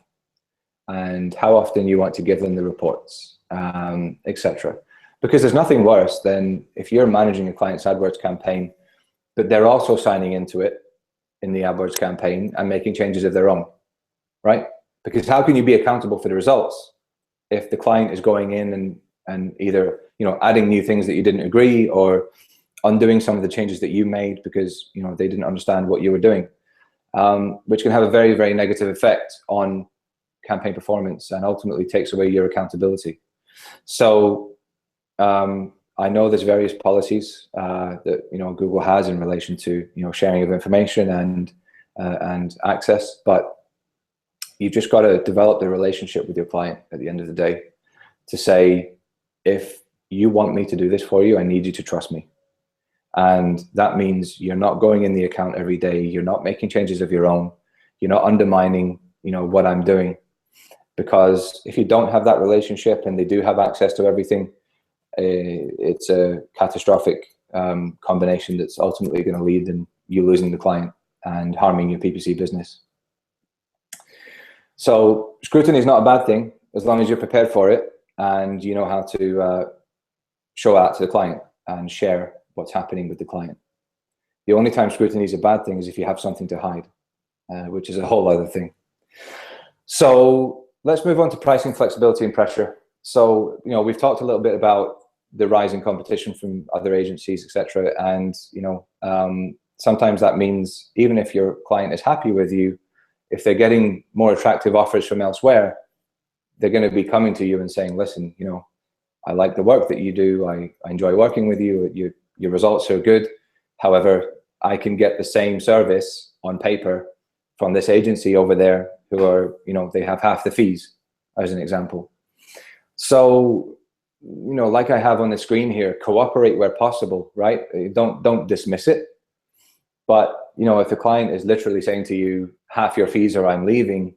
and how often you want to give them the reports, etc. Because there's nothing worse than if you're managing a client's AdWords campaign, but they're also signing into it in the AdWords campaign and making changes of their own, right? Because how can you be accountable for the results if the client is going in and either adding new things that you didn't agree, or undoing some of the changes that you made because they didn't understand what you were doing, which can have a very, very negative effect on campaign performance and ultimately takes away your accountability. So I know there's various policies that Google has in relation to sharing of information and access, but you've just got to develop the relationship with your client at the end of the day to say, if you want me to do this for you, I need you to trust me. And that means you're not going in the account every day. You're not making changes of your own. You're not undermining, what I'm doing. Because if you don't have that relationship and they do have access to everything, it's a catastrophic combination that's ultimately going to lead in you losing the client and harming your PPC business. So scrutiny is not a bad thing as long as you're prepared for it and you know how to show that to the client and share what's happening with the client. The only time scrutiny is a bad thing is if you have something to hide, which is a whole other thing. So let's move on to pricing, flexibility, and pressure. So, we've talked a little bit about the rise in competition from other agencies, etc. And, sometimes that means even if your client is happy with you, if they're getting more attractive offers from elsewhere, they're going to be coming to you and saying, listen, I like the work that you do. I enjoy working with you. Your results are good. However, I can get the same service on paper from this agency over there who are, they have half the fees, as an example. So, like I have on the screen here, cooperate where possible, right? Don't dismiss it. But, if the client is literally saying to you, half your fees or I'm leaving,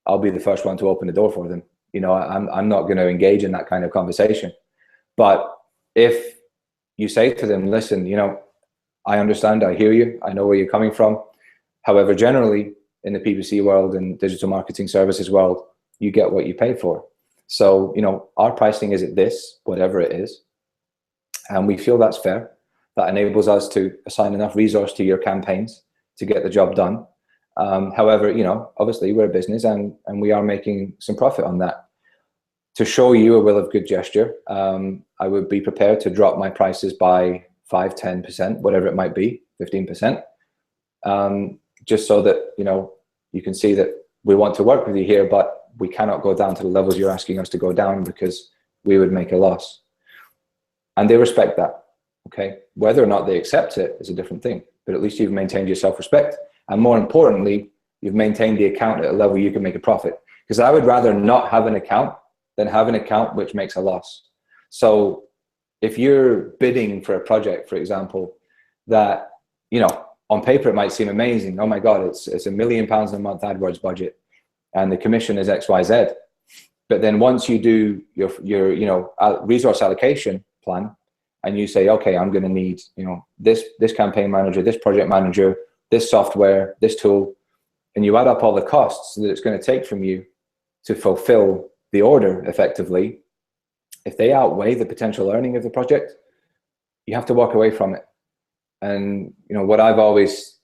I'll be the first one to open the door for them. I'm not going to engage in that kind of conversation. But if you say to them, listen, I understand, I hear you, I know where you're coming from. However, generally in the PPC world and digital marketing services world, you get what you pay for. So, our pricing is at this, whatever it is. And we feel that's fair. That enables us to assign enough resource to your campaigns to get the job done. However, obviously we're a business and we are making some profit on that. To show you a will of good gesture, I would be prepared to drop my prices by 5, 10%, whatever it might be, 15%, just so that, you can see that we want to work with you here, but we cannot go down to the levels you're asking us to go down because we would make a loss. And they respect that, okay? Whether or not they accept it is a different thing, but at least you've maintained your self-respect. And more importantly, you've maintained the account at a level you can make a profit. Because I would rather not have an account than have an account which makes a loss. So if you're bidding for a project, for example, that, on paper it might seem amazing. Oh my God, it's £1 million a month AdWords budget and the commission is XYZ. But then once you do your resource allocation plan and you say, okay, I'm going to need, this campaign manager, this project manager, this software, this tool, and you add up all the costs that it's going to take from you to fulfill the order effectively, if they outweigh the potential earning of the project, you have to walk away from it. And what I've always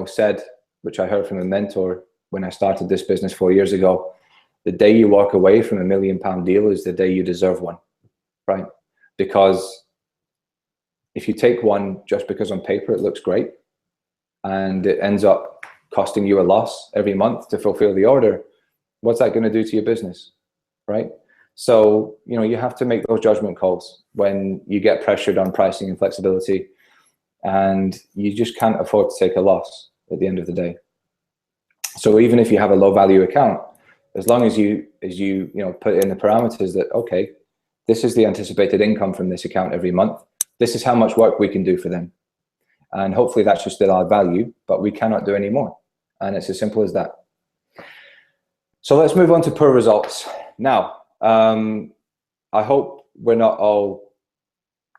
said, which I heard from a mentor when I started this business 4 years ago, the day you walk away from £1 million deal is the day you deserve one, right? Because if you take one just because on paper it looks great and it ends up costing you a loss every month to fulfill the order, what's that going to do to your business, right? So, you have to make those judgment calls when you get pressured on pricing and flexibility, and you just can't afford to take a loss at the end of the day. So even if you have a low value account, as long as you put in the parameters that, okay, this is the anticipated income from this account every month, this is how much work we can do for them. And hopefully that should still add value, but we cannot do any more. And it's as simple as that. So let's move on to poor results. Now, I hope we're not all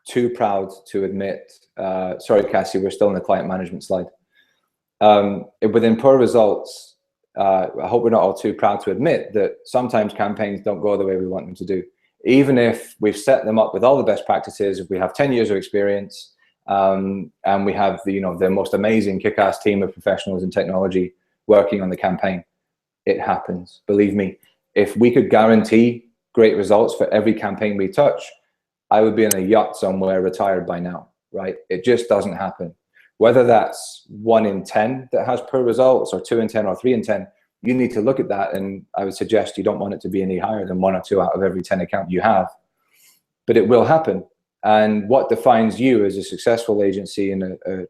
too proud to admit, sorry, Cassie, we're still in the client management slide. Within poor results, I hope we're not all too proud to admit that sometimes campaigns don't go the way we want them to do. Even if we've set them up with all the best practices, if we have 10 years of experience, and we have the most amazing kick-ass team of professionals in technology working on the campaign, it happens. Believe me, if we could guarantee great results for every campaign we touch, I would be in a yacht somewhere retired by now, right? It just doesn't happen. Whether that's 1 in 10 that has poor results, or 2 in 10, or 3 in 10, you need to look at that, and I would suggest you don't want it to be any higher than 1 or 2 out of every 10 account you have. But it will happen. And what defines you as a successful agency and a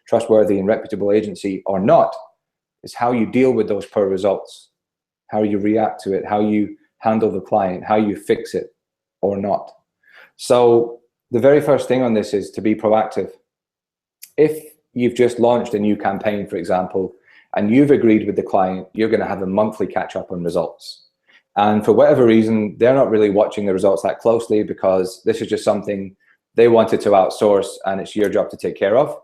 trustworthy and reputable agency or not is how you deal with those poor results, how you react to it, how you handle the client, how you fix it or not. So the very first thing on this is to be proactive. If you've just launched a new campaign, for example, and you've agreed with the client, you're going to have a monthly catch up on results. And for whatever reason, they're not really watching the results that closely because this is just something they wanted to outsource and it's your job to take care of.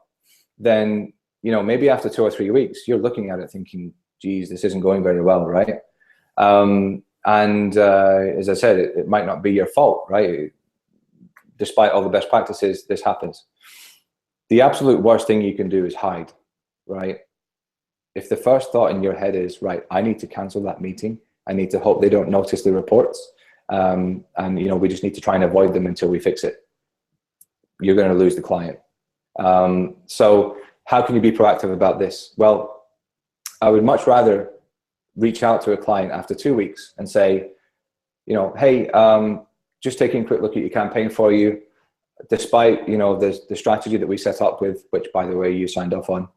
Then, maybe after 2 or 3 weeks, you're looking at it thinking, geez, this isn't going very well, right? As I said, it might not be your fault, right? Despite all the best practices, this happens. The absolute worst thing you can do is hide, right? If the first thought in your head is, right, I need to cancel that meeting, I need to hope they don't notice the reports, and we just need to try and avoid them until we fix it, you're going to lose the client. So how can you be proactive about this? Well, I would much rather reach out to a client after 2 weeks and say, hey, just taking a quick look at your campaign for you. Despite the strategy that we set up with, which by the way you signed off on,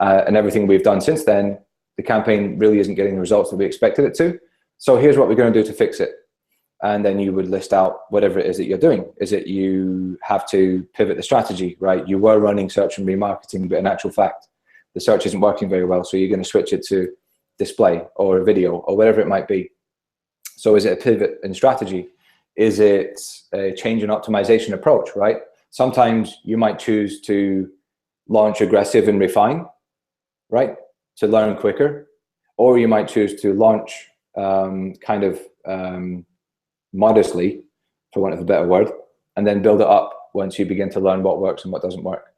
and everything we've done since then, the campaign really isn't getting the results that we expected it to. So here's what we're going to do to fix it. And then you would list out whatever it is that you're doing. Is it you have to pivot the strategy, right? You were running search and remarketing, but in actual fact, the search isn't working very well. So you're going to switch it to display or video or whatever it might be. So is it a pivot in strategy? Is it a change in optimization approach, right? Sometimes you might choose to launch aggressive and refine, right? To learn quicker. Or you might choose to launch modestly, for want of a better word, and then build it up once you begin to learn what works and what doesn't work.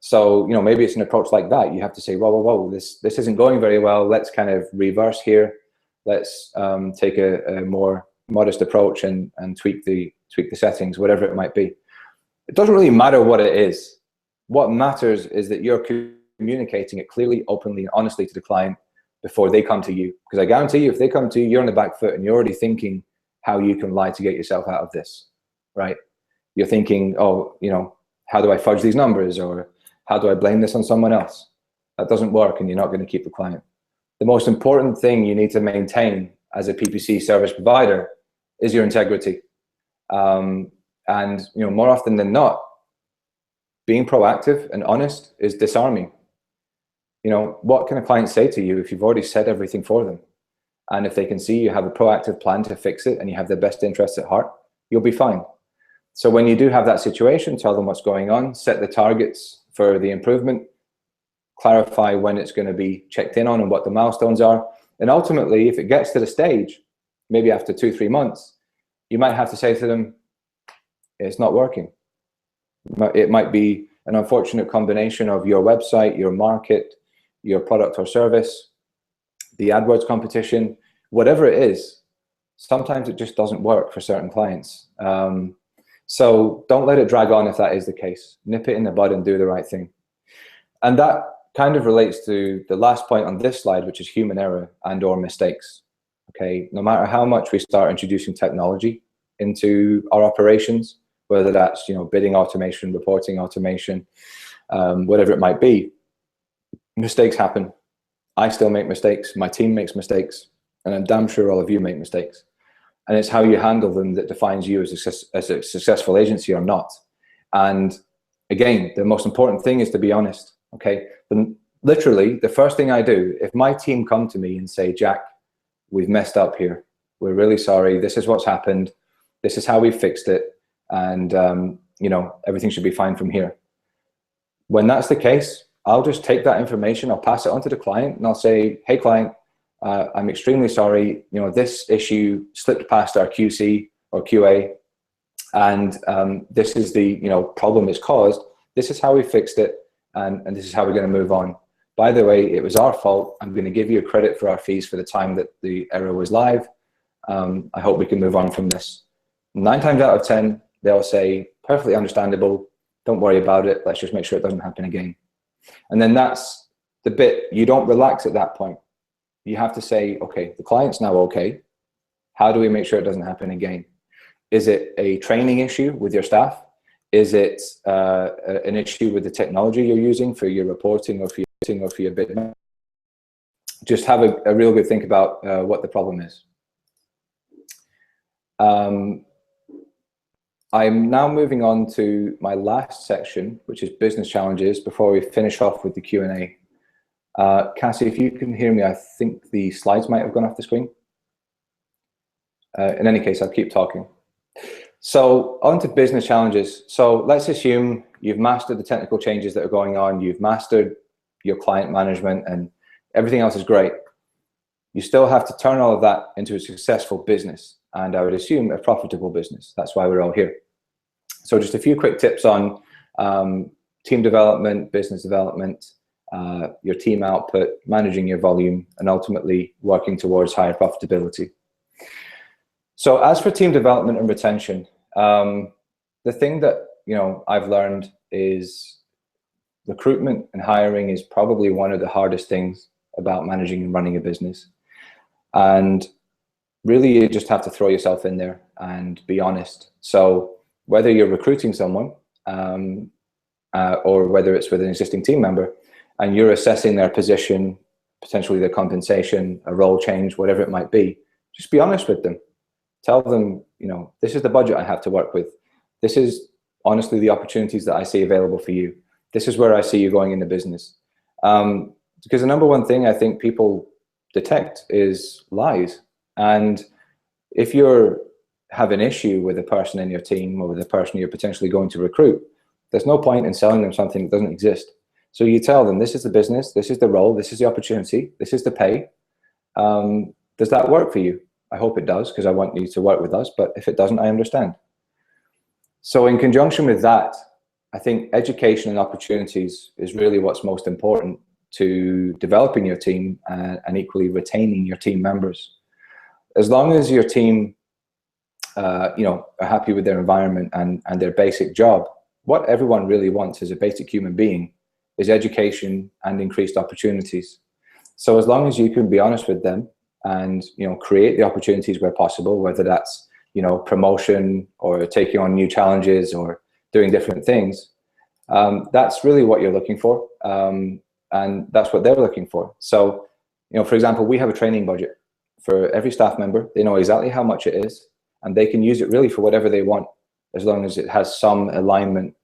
So, maybe it's an approach like that. You have to say, whoa, this isn't going very well. Let's kind of reverse here. Let's take a more modest approach and tweak the settings, whatever it might be. It doesn't really matter what it is. What matters is that you're communicating it clearly, openly, and honestly to the client before they come to you. Because I guarantee you, if they come to you, you're on the back foot and you're already thinking how you can lie to get yourself out of this, right? You're thinking, oh, how do I fudge these numbers, or how do I blame this on someone else? That doesn't work, and you're not going to keep the client. The most important thing you need to maintain as a PPC service provider is your integrity. And more often than not, being proactive and honest is disarming. What can a client say to you if you've already said everything for them? And if they can see you have a proactive plan to fix it and you have their best interests at heart, you'll be fine. So when you do have that situation, tell them what's going on, set the targets for the improvement, clarify when it's going to be checked in on and what the milestones are. And ultimately, if it gets to the stage, maybe after 2-3 months, you might have to say to them, it's not working. It might be an unfortunate combination of your website, your market, your product or service, the AdWords competition, whatever it is. Sometimes it just doesn't work for certain clients. So don't let it drag on if that is the case. Nip it in the bud and do the right thing. And that kind of relates to the last point on this slide, which is human error and or mistakes. Okay, no matter how much we start introducing technology into our operations, whether that's bidding automation, reporting automation, whatever it might be, mistakes happen. I still make mistakes. My team makes mistakes, and I'm damn sure all of you make mistakes. And it's how you handle them that defines you as a successful agency or not. And again, the most important thing is to be honest. Okay, but literally the first thing I do, if my team come to me and say, Jack, we've messed up here. We're really sorry. This is what's happened. This is how we fixed it. And everything should be fine from here. When that's the case, I'll just take that information, I'll pass it on to the client, and I'll say, hey client, I'm extremely sorry, this issue slipped past our QC or QA, and this is the problem it's caused. This is how we fixed it, and this is how we're going to move on. By the way, it was our fault. I'm going to give you a credit for our fees for the time that the error was live. I hope we can move on from this. 9 times out of 10, they'll say, perfectly understandable, don't worry about it, let's just make sure it doesn't happen again. And then that's the bit, you don't relax at that point. You have to say, okay, the client's now okay. How do we make sure it doesn't happen again? Is it a training issue with your staff? Is it an issue with the technology you're using for your reporting or for your bid? Just have a real good think about what the problem is. I'm now moving on to my last section, which is business challenges, before we finish off with the Q&A. Cassie, if you can hear me, I think the slides might have gone off the screen. In any case, I'll keep talking. So on to business challenges. So let's assume you've mastered the technical changes that are going on, you've mastered your client management, and everything else is great. You still have to turn all of that into a successful business, and I would assume a profitable business. That's why we're all here. So just a few quick tips on team development, business development, your team output, managing your volume, and ultimately working towards higher profitability. So as for team development and retention, the thing that I've learned is recruitment and hiring is probably one of the hardest things about managing and running a business. And really, you just have to throw yourself in there and be honest. So whether you're recruiting someone or whether it's with an existing team member and you're assessing their position, potentially their compensation, a role change, whatever it might be, just be honest with them. Tell them, this is the budget I have to work with. This is honestly the opportunities that I see available for you. This is where I see you going in the business. Because the number one thing I think people detect is lies. And if you have an issue with a person in your team or with a person you're potentially going to recruit, there's no point in selling them something that doesn't exist. So you tell them, this is the business, this is the role, this is the opportunity, this is the pay. Does that work for you? I hope it does, because I want you to work with us, but if it doesn't, I understand. So in conjunction with that, I think education and opportunities is really what's most important to developing your team and equally retaining your team members. As long as your team are happy with their environment and their basic job, what everyone really wants as a basic human being is education and increased opportunities. So as long as you can be honest with them and create the opportunities where possible, whether that's promotion or taking on new challenges or doing different things, that's really what you're looking for, and that's what they're looking for. So for example, we have a training budget for every staff member. They know exactly how much it is, and they can use it really for whatever they want, as long as it has some alignment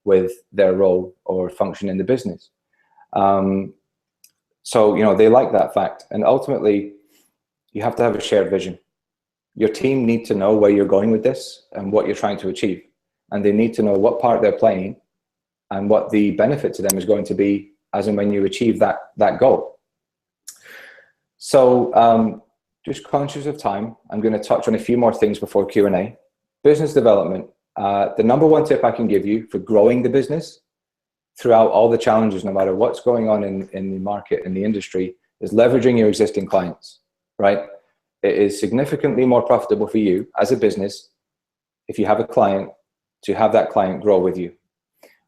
with their role or function in the business. So they like that fact, and ultimately you have to have a shared vision. Your team need to know where you're going with this and what you're trying to achieve, and they need to know what part they're playing and what the benefit to them is going to be as and when you achieve that goal. So just conscious of time, I'm going to touch on a few more things before Q&A. Business development. The number one tip I can give you for growing the business throughout all the challenges, no matter what's going on in the market, in the industry, is leveraging your existing clients, right? It is significantly more profitable for you as a business if you have a client to have that client grow with you,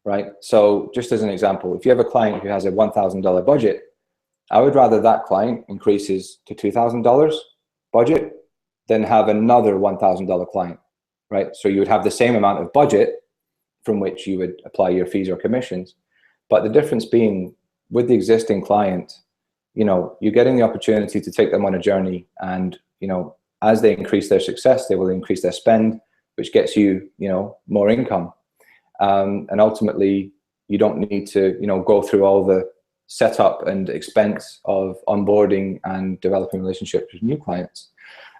right? So just as an example, if you have a client who has a $1,000 budget, I would rather that client increases to $2,000 budget than have another $1,000 client, right? So you would have the same amount of budget from which you would apply your fees or commissions. But the difference being with the existing client, you know, you're getting the opportunity to take them on a journey, and, you know, as they increase their success, they will increase their spend, which gets you, you know, more income. And ultimately, you don't need to, you know, go through all the setup and expense of onboarding and developing relationships with new clients.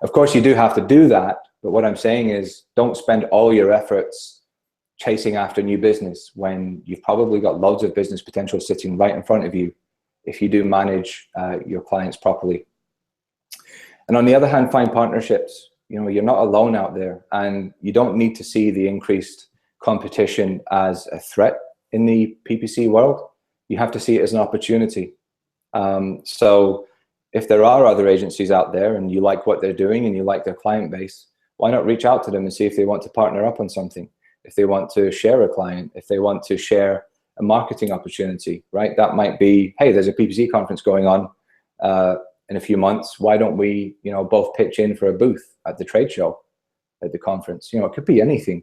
Of course, you do have to do that, but what I'm saying is don't spend all your efforts chasing after new business when you've probably got loads of business potential sitting right in front of you if you do manage your clients properly. And on the other hand, find partnerships. You know, you're not alone out there, and you don't need to see the increased competition as a threat in the PPC world. You have to see it as an opportunity. So if there are other agencies out there and you like what they're doing and you like their client base, why not reach out to them and see if they want to partner up on something, if they want to share a client, if they want to share a marketing opportunity, right? That might be, hey, there's a PPC conference going on in a few months. Why don't we, you know, both pitch in for a booth at the trade show, at the conference? You know, it could be anything,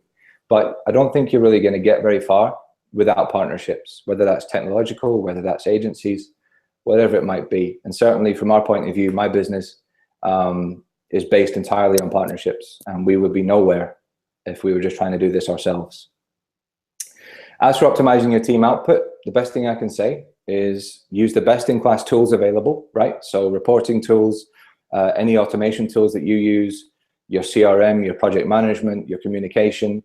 but I don't think you're really going to get very far without partnerships, whether that's technological, whether that's agencies, whatever it might be. And certainly from our point of view, my business is based entirely on partnerships, and we would be nowhere if we were just trying to do this ourselves. As for optimizing your team output, the best thing I can say is use the best-in-class tools available, right? So reporting tools, any automation tools that you use, your CRM, your project management, your communication,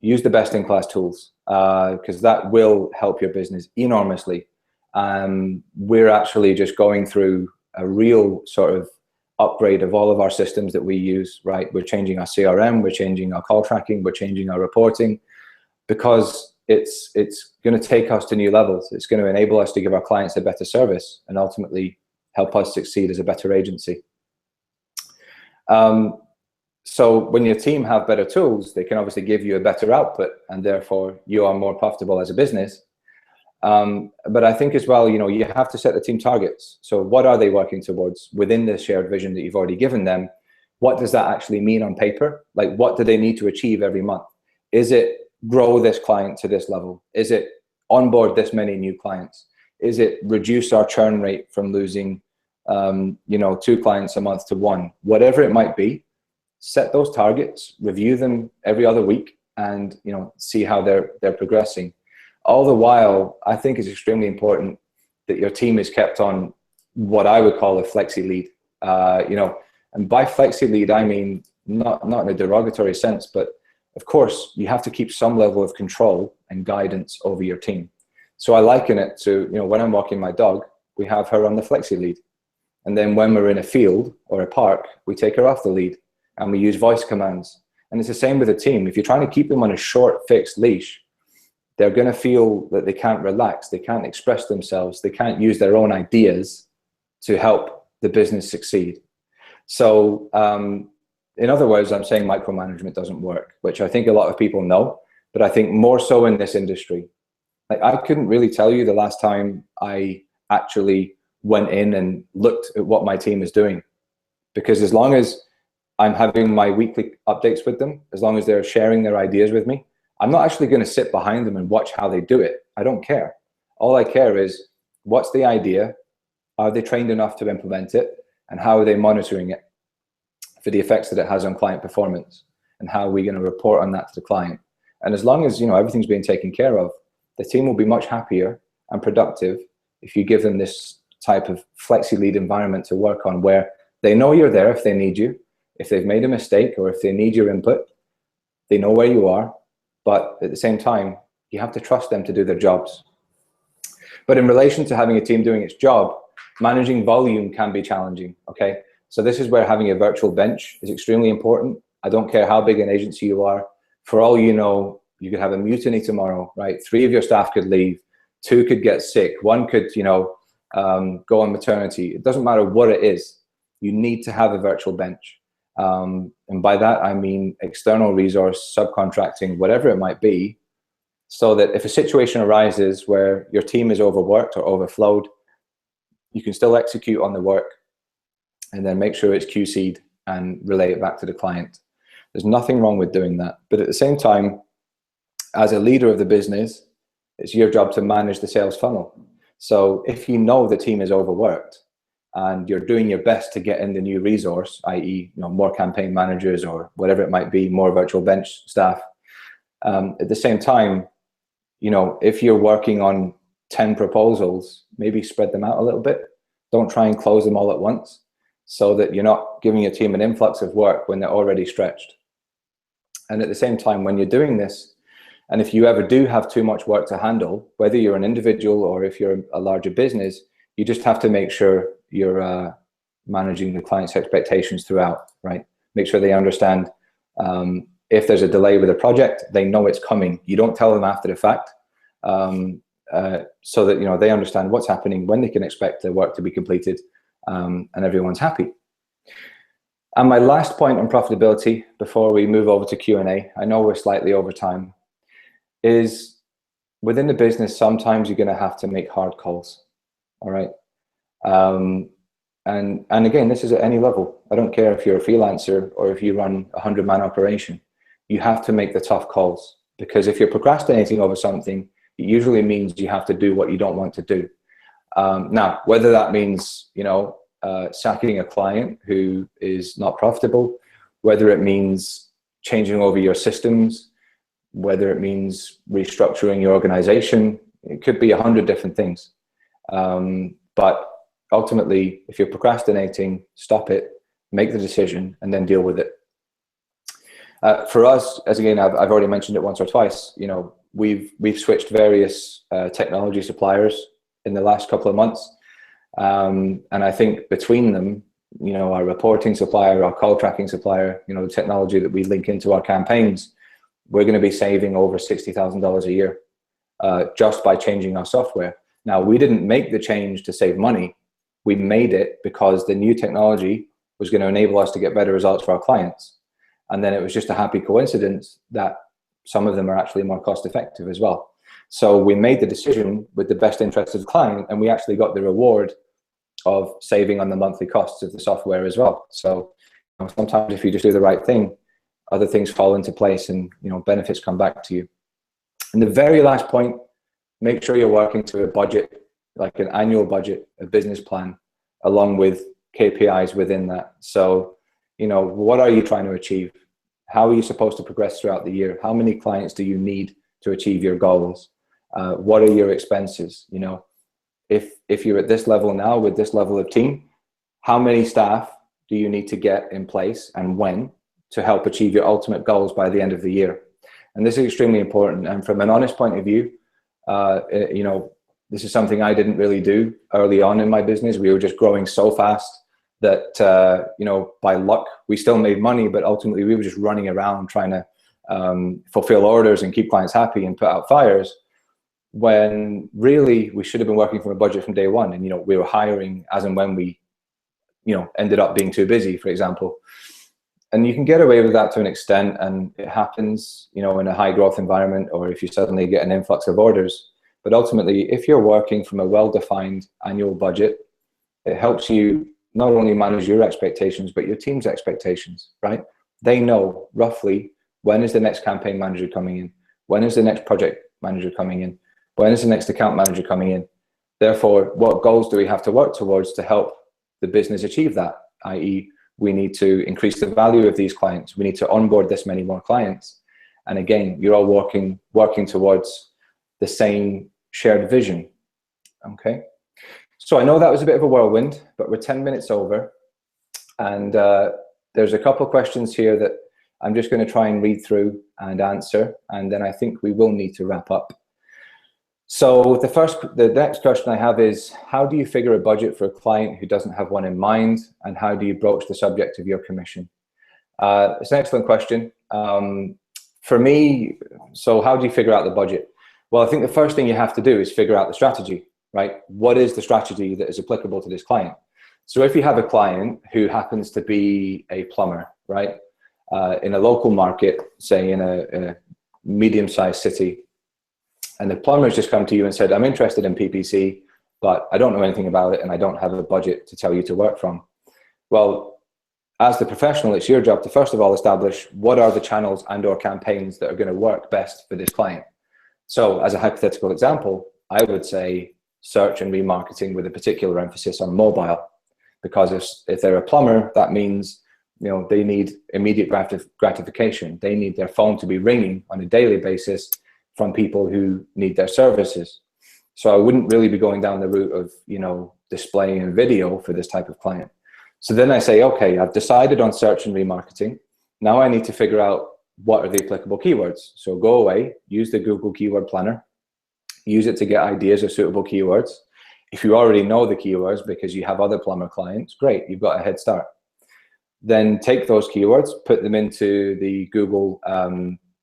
use the best-in-class tools because that will help your business enormously. We're actually just going through a real sort of upgrade of all of our systems that we use, right? We're changing our CRM, we're changing our call tracking, we're changing our reporting, because it's going to take us to new levels. It's going to enable us to give our clients a better service and ultimately help us succeed as a better agency. So when your team have better tools, they can obviously give you a better output, and therefore you are more profitable as a business. But I think as well, you know, you have to set the team targets. So what are they working towards within the shared vision that you've already given them? What does that actually mean on paper? Like, what do they need to achieve every month? Is it grow this client to this level? Is it onboard this many new clients? Is it reduce our churn rate from losing, you know, 2 clients a month to 1? Whatever it might be, set those targets, review them every other week, and, you know, see how they're progressing. All the while, I think it's extremely important that your team is kept on what I would call a flexi lead. You know, and by flexi lead, I mean not in a derogatory sense, but of course, you have to keep some level of control and guidance over your team. So I liken it to, you know, when I'm walking my dog, we have her on the flexi lead. And then when we're in a field or a park, we take her off the lead and we use voice commands. And it's the same with a team. If you're trying to keep them on a short, fixed leash, they're going to feel that they can't relax, they can't express themselves, they can't use their own ideas to help the business succeed. So in other words, I'm saying micromanagement doesn't work, which I think a lot of people know, but I think more so in this industry. Like, I couldn't really tell you the last time I actually went in and looked at what my team is doing, because as long as I'm having my weekly updates with them, as long as they're sharing their ideas with me, I'm not actually going to sit behind them and watch how they do it. I don't care. All I care is, what's the idea? Are they trained enough to implement it? And how are they monitoring it for the effects that it has on client performance? And how are we going to report on that to the client? And as long as, you know, everything's being taken care of, the team will be much happier and productive if you give them this type of flexi lead environment to work on, where they know you're there if they need you. If they've made a mistake or if they need your input, they know where you are. But at the same time, you have to trust them to do their jobs. But in relation to having a team doing its job, managing volume can be challenging, okay? So this is where having a virtual bench is extremely important. I don't care how big an agency you are. For all you know, you could have a mutiny tomorrow, right? 3 of your staff could leave, 2 could get sick, 1 could, go on maternity. It doesn't matter what it is. You need to have a virtual bench. And by that, I mean external resource, subcontracting, whatever it might be, so that if a situation arises where your team is overworked or overflowed, you can still execute on the work and then make sure it's QC'd and relay it back to the client. There's nothing wrong with doing that. But at the same time, as a leader of the business, it's your job to manage the sales funnel. So if you know the team is overworked and you're doing your best to get in the new resource, i.e., more campaign managers or whatever it might be, more virtual bench staff, at the same time, if you're working on 10 proposals, maybe spread them out a little bit. Don't try and close them all at once, so that you're not giving your team an influx of work when they're already stretched. And at the same time, when you're doing this, and if you ever do have too much work to handle, whether you're an individual or if you're a larger business, you just have to make sure you're managing the client's expectations throughout, right? Make sure they understand if there's a delay with a project, they know it's coming. You don't tell them after the fact, so that they understand what's happening, when they can expect the work to be completed, and everyone's happy. And my last point on profitability before we move over to Q&A, I know we're slightly over time, is within the business, sometimes you're going to have to make hard calls. All right. And again, this is at any level. I don't care if you're a freelancer or if you run a 100-man operation. You have to make the tough calls, because if you're procrastinating over something, it usually means you have to do what you don't want to do. Now, whether that means, sacking a client who is not profitable, whether it means changing over your systems, whether it means restructuring your organization, it could be 100 different things. But ultimately, if you're procrastinating, stop it, make the decision, and then deal with it. For us, as again, I've already mentioned it once or twice, we've switched various technology suppliers in the last couple of months. And I think between them, our reporting supplier, our call tracking supplier, the technology that we link into our campaigns, we're going to be saving over $60,000 a year just by changing our software. Now, we didn't make the change to save money. We made it because the new technology was going to enable us to get better results for our clients. And then it was just a happy coincidence that some of them are actually more cost effective as well. So we made the decision with the best interest of the client, and we actually got the reward of saving on the monthly costs of the software as well. So sometimes if you just do the right thing, other things fall into place and benefits come back to you. And the very last point, make sure you're working to a budget, like an annual budget, a business plan, along with KPIs within that. So, what are you trying to achieve? How are you supposed to progress throughout the year? How many clients do you need to achieve your goals? What are your expenses? If you're at this level now with this level of team, how many staff do you need to get in place and when to help achieve your ultimate goals by the end of the year? And this is extremely important. And from an honest point of view, this is something I didn't really do early on in my business. We were just growing so fast that, by luck, we still made money, but ultimately we were just running around trying to fulfill orders and keep clients happy and put out fires, when really we should have been working from a budget from day one. And, we were hiring as and when we, ended up being too busy, for example. And you can get away with that to an extent, and it happens, in a high growth environment, or if you suddenly get an influx of orders. But ultimately, if you're working from a well-defined annual budget, it helps you not only manage your expectations, but your team's expectations, right? They know roughly when is the next campaign manager coming in, when is the next project manager coming in, when is the next account manager coming in. Therefore, what goals do we have to work towards to help the business achieve that? i.e., we need to increase the value of these clients. We need to onboard this many more clients. And again, you're all working towards the same shared vision. Okay. So I know that was a bit of a whirlwind, but we're 10 minutes over. And there's a couple of questions here that I'm just going to try and read through and answer. And then I think we will need to wrap up. So the next question I have is, how do you figure a budget for a client who doesn't have one in mind, and how do you broach the subject of your commission? It's an excellent question. For me, so how do you figure out the budget? Well, I think the first thing you have to do is figure out the strategy, right? What is the strategy that is applicable to this client? So if you have a client who happens to be a plumber, right, in a local market, say in a medium-sized city, and the plumber's just come to you and said, I'm interested in PPC, but I don't know anything about it and I don't have a budget to tell you to work from. Well, as the professional, it's your job to first of all establish what are the channels and or campaigns that are going to work best for this client. So as a hypothetical example, I would say search and remarketing with a particular emphasis on mobile, because if they're a plumber, that means they need immediate gratification. They need their phone to be ringing on a daily basis from people who need their services. So I wouldn't really be going down the route of displaying a video for this type of client. So then I say, okay, I've decided on search and remarketing. Now I need to figure out what are the applicable keywords. So go away, use the Google Keyword Planner, use it to get ideas of suitable keywords. If you already know the keywords because you have other plumber clients, great, you've got a head start. Then take those keywords, put them into the Google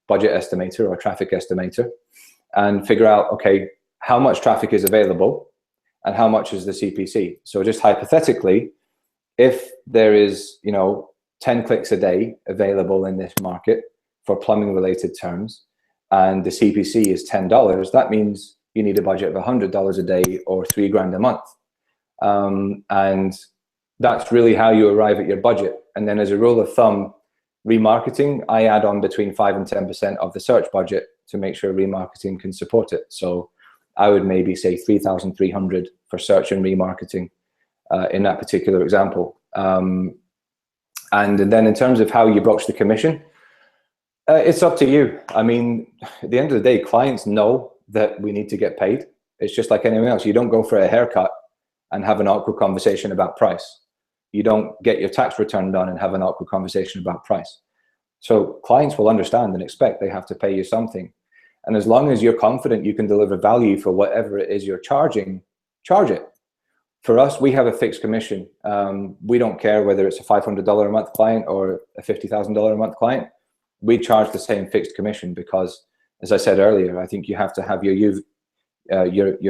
budget estimator or traffic estimator, and figure out, okay, how much traffic is available and how much is the CPC. So just hypothetically, if there is 10 clicks a day available in this market for plumbing related terms, and the CPC is $10, that means you need a budget of $100 a day or $3,000 a month. And that's really how you arrive at your budget. And then as a rule of thumb, remarketing, I add on between 5 and 10% of the search budget to make sure remarketing can support it. So I would maybe say 3,300 for search and remarketing in that particular example. And then in terms of how you broach the commission, it's up to you. I mean, at the end of the day, clients know that we need to get paid. It's just like anyone else. You don't go for a haircut and have an awkward conversation about price. You don't get your tax return done and have an awkward conversation about price. So clients will understand and expect they have to pay you something. And as long as you're confident you can deliver value for whatever it is you're charging, charge it. For us, we have a fixed commission. We don't care whether it's a $500 a month client or a $50,000 a month client. We charge the same fixed commission because, as I said earlier, I think you have to have your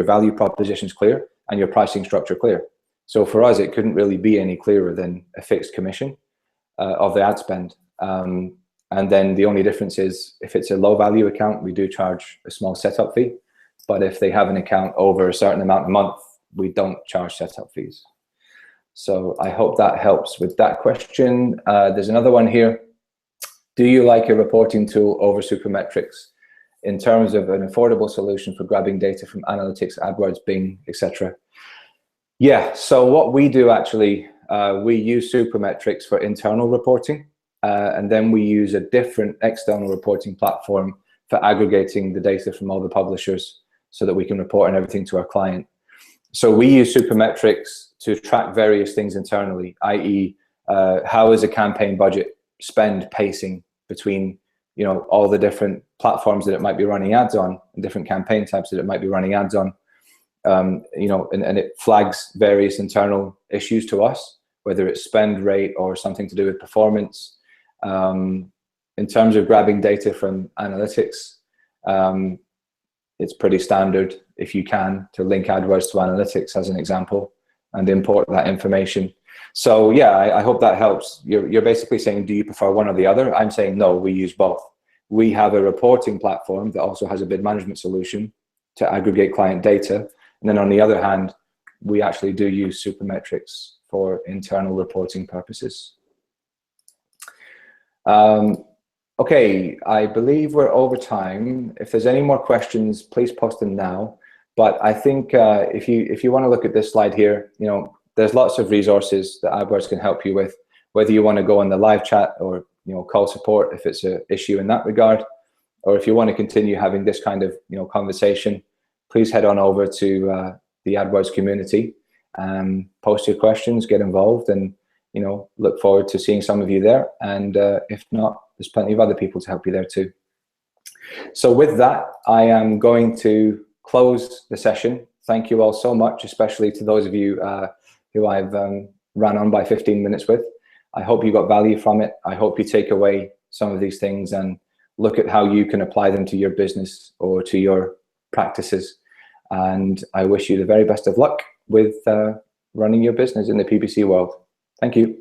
value propositions clear and your pricing structure clear. So for us, it couldn't really be any clearer than a fixed commission of the ad spend. And then the only difference is if it's a low value account, we do charge a small setup fee. But if they have an account over a certain amount a month, we don't charge setup fees. So I hope that helps with that question. There's another one here. Do you like a reporting tool over Supermetrics in terms of an affordable solution for grabbing data from analytics, AdWords, Bing, etc.? Yeah, so what we do actually, we use Supermetrics for internal reporting, and then we use a different external reporting platform for aggregating the data from all the publishers so that we can report on everything to our client. So we use Supermetrics to track various things internally, i.e. How is a campaign budget spend pacing between all the different platforms that it might be running ads on and different campaign types that it might be running ads on. And it flags various internal issues to us, whether it's spend rate or something to do with performance. In terms of grabbing data from analytics, it's pretty standard, if you can, to link AdWords to analytics as an example and import that information. So yeah, I hope that helps. You're basically saying, do you prefer one or the other? I'm saying no, we use both. We have a reporting platform that also has a bid management solution to aggregate client data. And then on the other hand, we actually do use Supermetrics for internal reporting purposes. Okay, I believe we're over time. If there's any more questions, please post them now. But I think if you want to look at this slide here, there's lots of resources that AdWords can help you with, whether you want to go on the live chat or call support if it's an issue in that regard, or if you want to continue having this kind of conversation, please head on over to the AdWords community and post your questions, get involved, and look forward to seeing some of you there. And if not, there's plenty of other people to help you there too. So with that, I am going to close the session. Thank you all so much, especially to those of you who I've ran on by 15 minutes with. I hope you got value from it. I hope you take away some of these things and look at how you can apply them to your business or to your practices. And I wish you the very best of luck with running your business in the PPC world. Thank you.